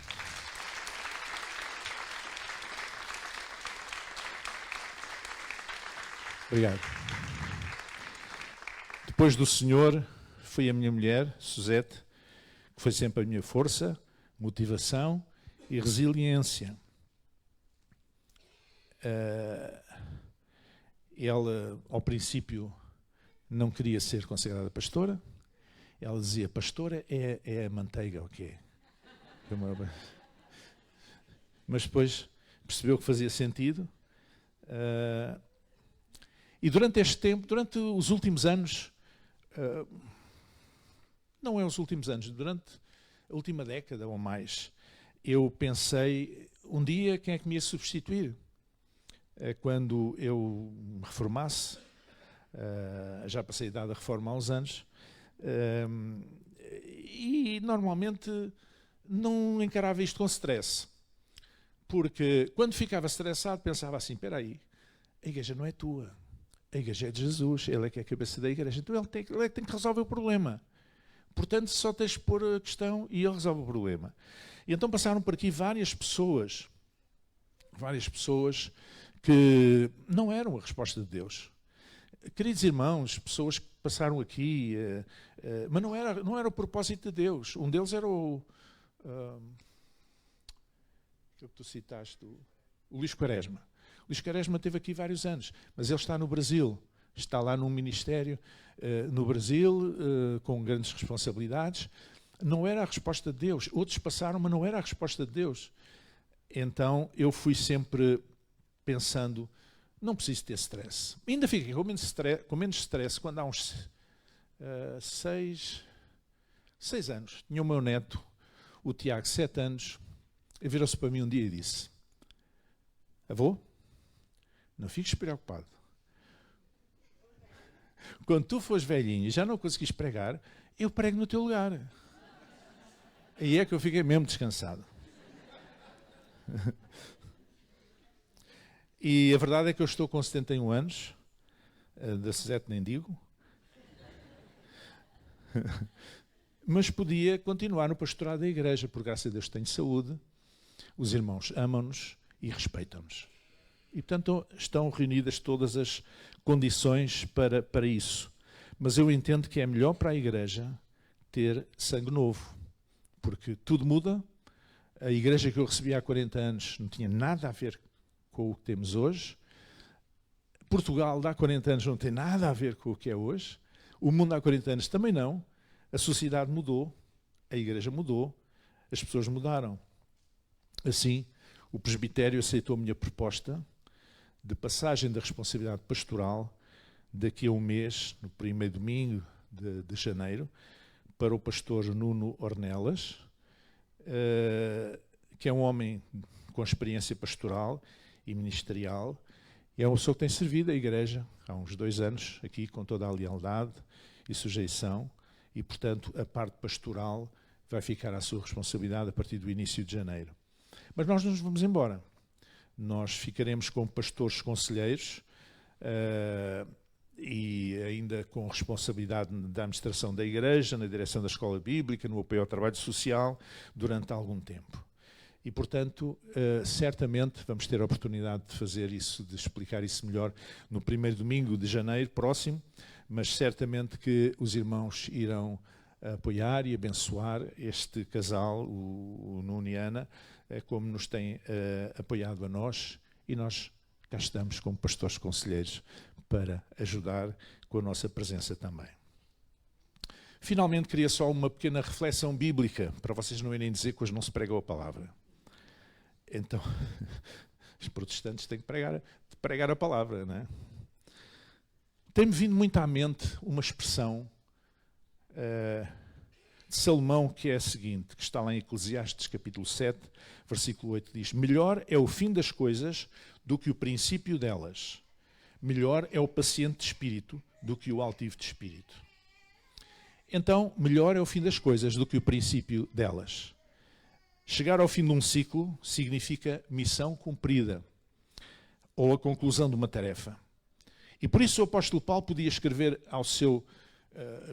Obrigado. Depois do Senhor, foi a minha mulher, Suzete, que foi sempre a minha força, motivação e resiliência. Ela, ao princípio, não queria ser consagrada pastora. Ela dizia: pastora é a manteiga, o quê? Mas depois percebeu que fazia sentido. E durante este tempo, durante os últimos anos, não é os últimos anos, durante a última década ou mais, eu pensei, um dia quem é que me ia substituir? Quando eu me reformasse, já passei a idade da reforma há uns anos, e normalmente não encarava isto com stress, porque quando ficava estressado pensava assim: espera aí, a igreja não é tua. A igreja é de Jesus, ele é que é a cabeça da igreja, então ele é que tem que resolver o problema. Portanto, só tens de pôr a questão e ele resolve o problema. E então passaram por aqui várias pessoas que não eram a resposta de Deus. Queridos irmãos, pessoas que passaram aqui, mas não era o propósito de Deus. Um deles era o que tu citaste, o Luís Quaresma. Luís Quaresma esteve aqui vários anos, mas ele está no Brasil, está lá num ministério no Brasil, com grandes responsabilidades. Não era a resposta de Deus. Outros passaram, mas não era a resposta de Deus. Então eu fui sempre pensando: não preciso ter stress. Ainda fiquei com menos stress quando há uns 6 anos. Tinha o meu neto, o Tiago, 7 anos, e virou-se para mim um dia e disse: avô, não fiques preocupado. Quando tu fores velhinho e já não conseguis pregar, eu prego no teu lugar. Aí é que eu fiquei mesmo descansado. E a verdade é que eu estou com 71 anos, da Suzete nem digo, mas podia continuar no pastorado da igreja, por graças a Deus tenho saúde, os irmãos amam-nos e respeitam-nos. E, portanto, estão reunidas todas as condições para isso. Mas eu entendo que é melhor para a igreja ter sangue novo, porque tudo muda. A igreja que eu recebi há 40 anos não tinha nada a ver com o que temos hoje. Portugal, de há 40 anos, não tem nada a ver com o que é hoje. O mundo, há 40 anos, também não. A sociedade mudou, a igreja mudou, as pessoas mudaram. Assim, o presbitério aceitou a minha proposta de passagem da responsabilidade pastoral daqui a um mês, no primeiro domingo de janeiro, para o pastor Nuno Ornelas, que é um homem com experiência pastoral e ministerial, e é uma pessoa que tem servido a igreja há uns 2 anos, aqui com toda a lealdade e sujeição, e, portanto, a parte pastoral vai ficar à sua responsabilidade a partir do início de janeiro. Mas nós não nos vamos embora. Nós ficaremos como pastores conselheiros e ainda com responsabilidade da administração da igreja, na direção da escola bíblica, no apoio ao trabalho social, durante algum tempo. E, portanto, certamente vamos ter a oportunidade de fazer isso, de explicar isso melhor no primeiro domingo de janeiro próximo, mas certamente que os irmãos irão apoiar e abençoar este casal, o Nuno e Ana, como nos têm apoiado a nós, e nós cá estamos como pastores conselheiros para ajudar com a nossa presença também. Finalmente, queria só uma pequena reflexão bíblica, para vocês não irem dizer que hoje não se pregou a palavra. Então, os protestantes têm que pregar a palavra, não é? Tem-me vindo muito à mente uma expressão de Salomão, que é a seguinte, que está lá em Eclesiastes capítulo 7, versículo 8, diz: melhor é o fim das coisas do que o princípio delas. Melhor é o paciente de espírito do que o altivo de espírito. Então, melhor é o fim das coisas do que o princípio delas. Chegar ao fim de um ciclo significa missão cumprida, ou a conclusão de uma tarefa. E por isso o apóstolo Paulo podia escrever ao seu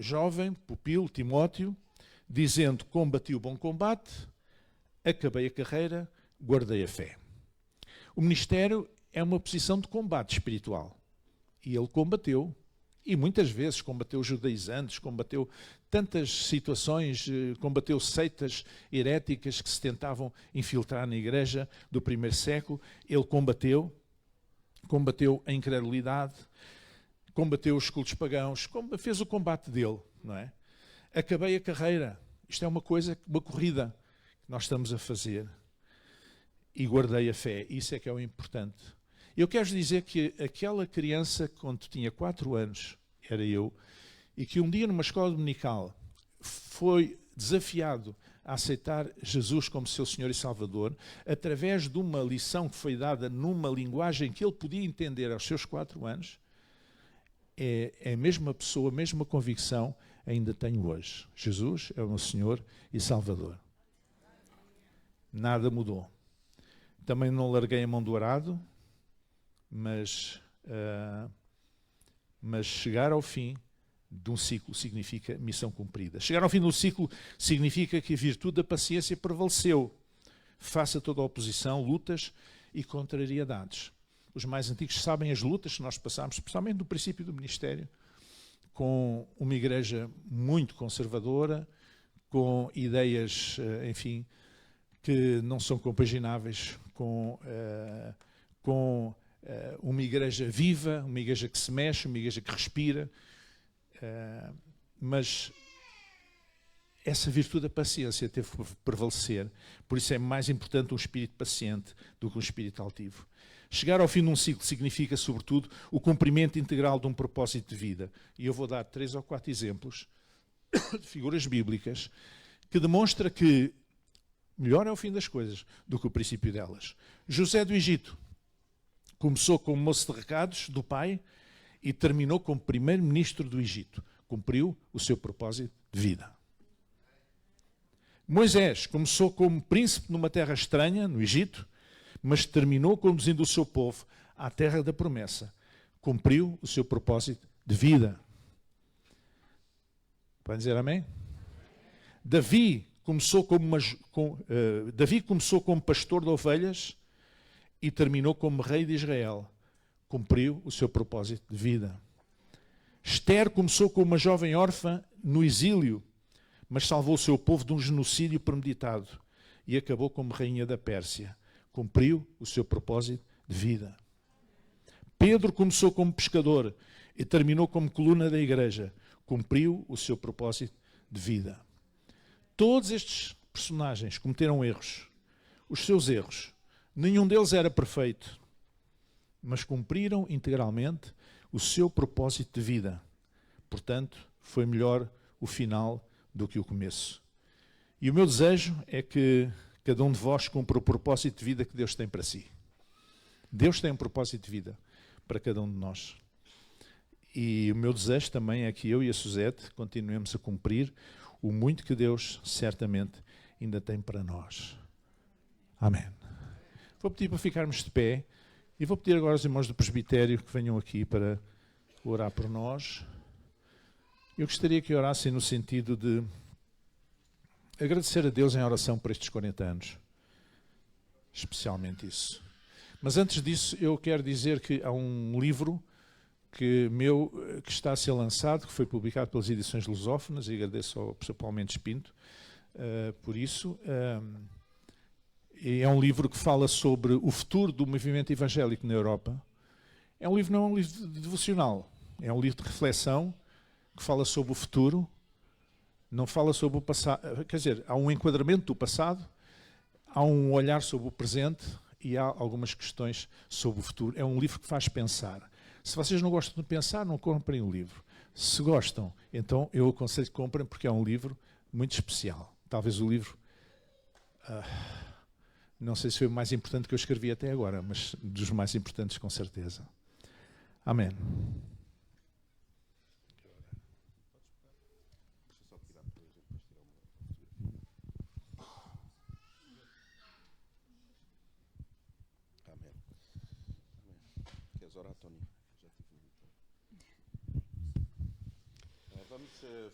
jovem pupilo, Timóteo, dizendo: combati o bom combate, acabei a carreira, guardei a fé. O ministério é uma posição de combate espiritual. E ele combateu, e muitas vezes combateu judaizantes, combateu tantas situações, combateu seitas heréticas que se tentavam infiltrar na igreja do primeiro século. Ele combateu a incredulidade, combateu os cultos pagãos, fez o combate dele, não é? Acabei a carreira. Isto é uma corrida que nós estamos a fazer. E guardei a fé. Isso é que é o importante. Eu quero dizer que aquela criança, quando tinha 4 anos, era eu, e que um dia numa escola dominical foi desafiado a aceitar Jesus como seu Senhor e Salvador, através de uma lição que foi dada numa linguagem que ele podia entender aos seus 4 anos, é a mesma pessoa, a mesma convicção ainda tenho hoje. Jesus é o meu Senhor e Salvador. Nada mudou. Também não larguei a mão do arado, mas chegar ao fim de um ciclo significa missão cumprida. Chegar ao fim de um ciclo significa que a virtude da paciência prevaleceu, face a toda a oposição, lutas e contrariedades. Os mais antigos sabem as lutas que nós passámos, especialmente no princípio do ministério, com uma igreja muito conservadora, com ideias, enfim, que não são compagináveis com uma igreja viva, uma igreja que se mexe, uma igreja que respira, mas essa virtude da paciência teve que prevalecer. Por isso é mais importante um espírito paciente do que um espírito altivo. Chegar ao fim de um ciclo significa, sobretudo, o cumprimento integral de um propósito de vida. E eu vou dar 3 ou 4 exemplos de figuras bíblicas que demonstram que melhor é o fim das coisas do que o princípio delas. José do Egito começou como moço de recados do pai e terminou como primeiro-ministro do Egito. Cumpriu o seu propósito de vida. Moisés começou como príncipe numa terra estranha, no Egito, mas terminou conduzindo o seu povo à terra da promessa. Cumpriu o seu propósito de vida. Podem dizer amém? Davi começou como pastor de ovelhas e terminou como rei de Israel. Cumpriu o seu propósito de vida. Esther começou como uma jovem órfã no exílio, mas salvou o seu povo de um genocídio premeditado e acabou como rainha da Pérsia. Cumpriu o seu propósito de vida. Pedro começou como pescador e terminou como coluna da igreja. Cumpriu o seu propósito de vida. Todos estes personagens cometeram erros. Os seus erros. Nenhum deles era perfeito, mas cumpriram integralmente o seu propósito de vida. Portanto, foi melhor o final do que o começo. E o meu desejo é que cada um de vós cumpra o propósito de vida que Deus tem para si. Deus tem um propósito de vida para cada um de nós. E o meu desejo também é que eu e a Suzete continuemos a cumprir o muito que Deus certamente ainda tem para nós. Amém. Vou pedir para ficarmos de pé e vou pedir agora aos irmãos do presbitério que venham aqui para orar por nós. Eu gostaria que orassem no sentido de agradecer a Deus em oração por estes 40 anos. Especialmente isso. Mas antes disso, eu quero dizer que há um livro que está a ser lançado, que foi publicado pelas edições lusófonas, e agradeço ao professor Paulo Mendes Pinto por isso. É um livro que fala sobre o futuro do movimento evangélico na Europa. É um livro, não é um livro devocional, é um livro de reflexão que fala sobre o futuro, não fala sobre o passado, quer dizer, há um enquadramento do passado, há um olhar sobre o presente e há algumas questões sobre o futuro. É um livro que faz pensar. Se vocês não gostam de pensar, não comprem o livro. Se gostam, então eu aconselho que comprem, porque é um livro muito especial. Talvez o livro, não sei se foi o mais importante que eu escrevi até agora, mas dos mais importantes com certeza. Amém. Queres orar, Tony?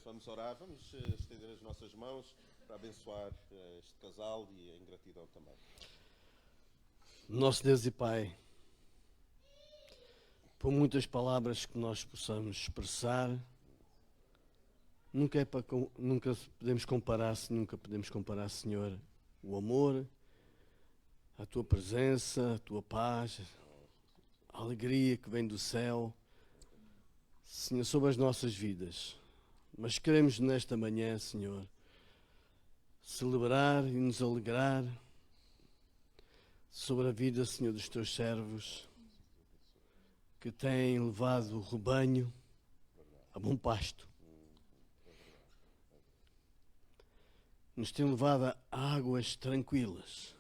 Vamos orar, vamos estender as nossas mãos para abençoar este casal e em gratidão também. Nosso Deus e Pai, por muitas palavras que nós possamos expressar, nunca podemos comparar, Senhor, o amor, a Tua presença, a Tua paz, a alegria que vem do céu, Senhor, sobre as nossas vidas. Mas queremos nesta manhã, Senhor, celebrar e nos alegrar sobre a vida, Senhor, dos Teus servos que têm levado o rebanho a bom pasto. Nos têm levado a águas tranquilas.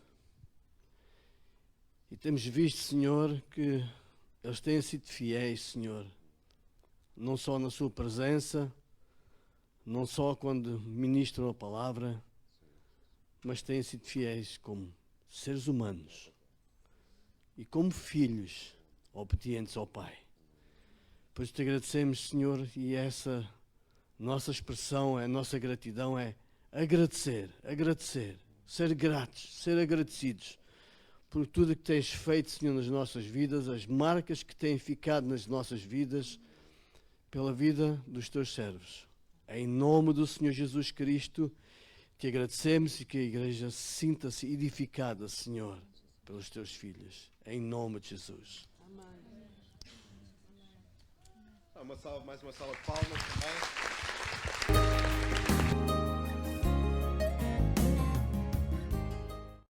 E temos visto, Senhor, que eles têm sido fiéis, Senhor, não só na Sua presença, não só quando ministram a palavra, mas têm sido fiéis como seres humanos e como filhos obedientes ao Pai. Por isso te agradecemos, Senhor, e essa nossa expressão, a nossa gratidão é agradecer, ser gratos, ser agradecidos por tudo que tens feito, Senhor, nas nossas vidas, as marcas que têm ficado nas nossas vidas, pela vida dos teus servos. Em nome do Senhor Jesus Cristo, te agradecemos e que a igreja sinta-se edificada, Senhor, pelos teus filhos. Em nome de Jesus. Amém. Mais uma salva de palmas também.